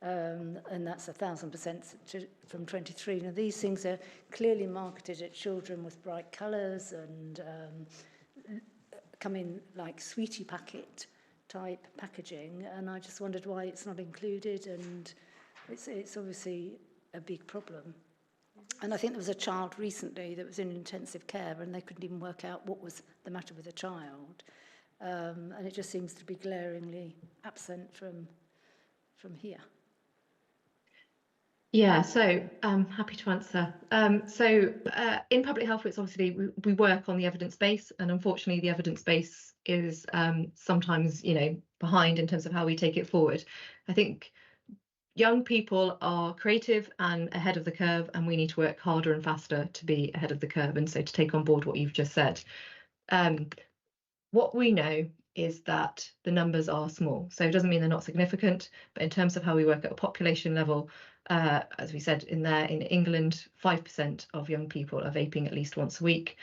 And that's 1,000% from 23. Now, these things are clearly marketed at children with bright colours and come in like sweetie packet type packaging, and I just wondered why it's not included, and it's obviously a big problem. And I think there was a child recently that was in intensive care and they couldn't even work out what was the matter with the child. And it just seems to be glaringly absent from here. Yeah, so I'm happy to answer. In public health, it's obviously we work on the evidence base, and unfortunately the evidence base is sometimes, behind in terms of how we take it forward. I think young people are creative and ahead of the curve, and we need to work harder and faster to be ahead of the curve. And so to take on board what you've just said, what we know is that the numbers are small. So it doesn't mean they're not significant, but in terms of how we work at a population level, as we said in England, 5% of young people are vaping at least once a week.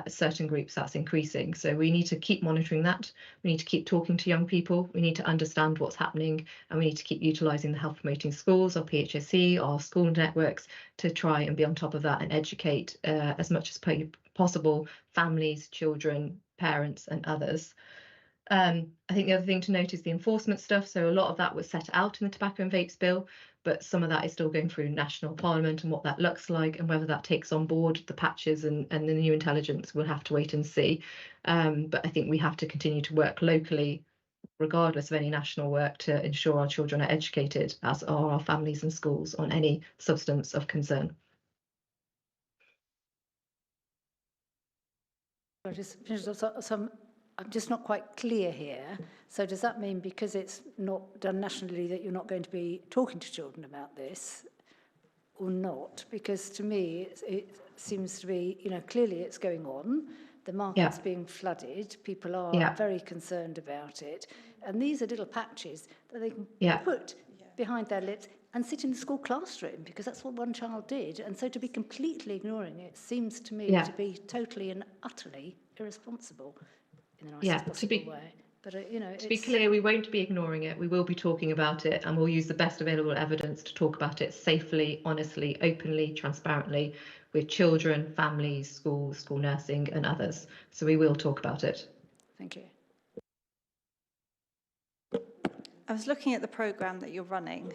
Certain groups, that's increasing. So we need to keep monitoring that. We need to keep talking to young people. We need to understand what's happening, and we need to keep utilising the health promoting schools, our PHSE, our school networks, to try and be on top of that and educate as much as possible families, children, parents and others. I think the other thing to note is the enforcement stuff. So a lot of that was set out in the Tobacco and Vapes Bill, but some of that is still going through National Parliament, and what that looks like and whether that takes on board the patches and the new intelligence, we'll have to wait and see. But I think we have to continue to work locally, regardless of any national work, to ensure our children are educated, as are our families and schools, on any substance of concern. I'm just not quite clear here. So does that mean because it's not done nationally that you're not going to be talking to children about this, or not? Because to me, it seems to be, clearly it's going on. The market's being flooded. People are very concerned about it. And these are little patches that they can put behind their lips and sit in the school classroom, because that's what one child did. And so to be completely ignoring it seems to me to be totally and utterly irresponsible in the nicest possible way. But, to be clear, we won't be ignoring it. We will be talking about it, and we'll use the best available evidence to talk about it safely, honestly, openly, transparently, with children, families, schools, school nursing and others. So we will talk about it. Thank you. I was looking at the programme that you're running,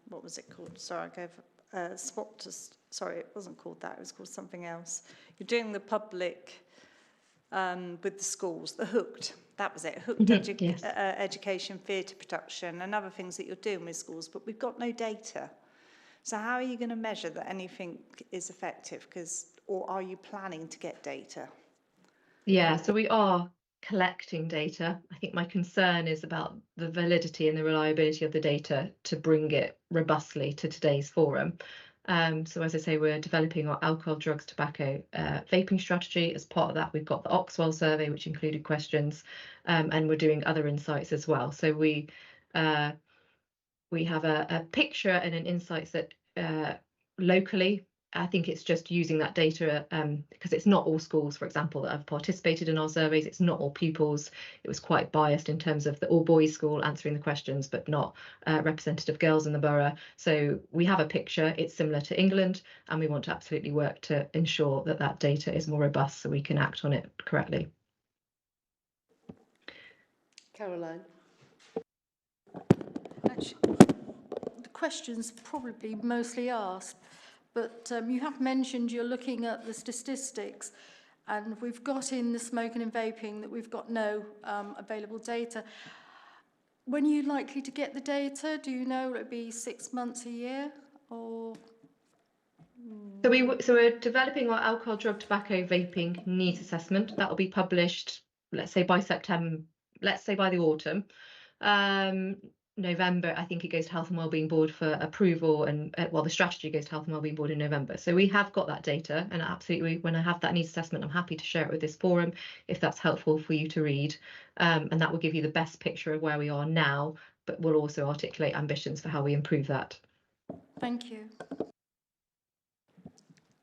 what was it called? Sorry, I gave swap to, sorry, it wasn't called that, it was called something else. You're doing the public with the schools, the Hooked, that was it, Hooked education, theatre production, and other things that you're doing with schools, but we've got no data. So how are you going to measure that anything is effective? Or are you planning to get data? Yeah, so we are collecting data. I think my concern is about the validity and the reliability of the data to bring it robustly to today's forum. So as I say, we're developing our alcohol, drugs, tobacco, vaping strategy. As part of that, we've got the Oxwell survey, which included questions, and we're doing other insights as well. So we have a picture and an insights that locally, I think it's just using that data because it's not all schools, for example, that have participated in our surveys. It's not all pupils. It was quite biased in terms of the all boys school answering the questions, but not representative girls in the borough. So we have a picture. It's similar to England, and we want to absolutely work to ensure that that data is more robust so we can act on it correctly. Caroline. Actually, the question's probably mostly asked. But you have mentioned you're looking at the statistics, and we've got in the smoking and vaping that we've got no available data. When are you likely to get the data? Do you know, will it be 6 months, a year, or? So we're developing our alcohol, drug, tobacco, vaping needs assessment. That will be published, let's say by September, let's say by the autumn. November, I think it goes to Health and Wellbeing Board for approval, and well, the strategy goes to Health and Wellbeing Board in November. So we have got that data, and absolutely, when I have that needs assessment, I'm happy to share it with this forum if that's helpful for you to read, and that will give you the best picture of where we are now, but will also articulate ambitions for how we improve that. Thank you.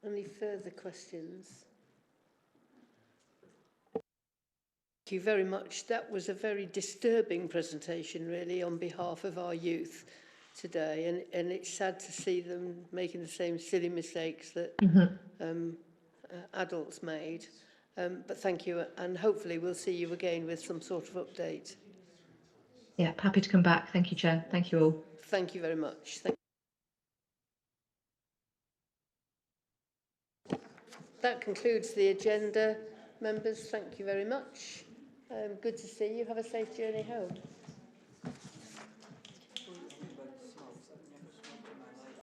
Any further questions? Thank you very much. That was a very disturbing presentation, really, on behalf of our youth today, and it's sad to see them making the same silly mistakes that adults made. But thank you, and hopefully we'll see you again with some sort of update. Yeah, happy to come back. Thank you, Chair. Thank you all. Thank you very much. That concludes the agenda. Members, thank you very much. Good to see you. Have a safe journey home.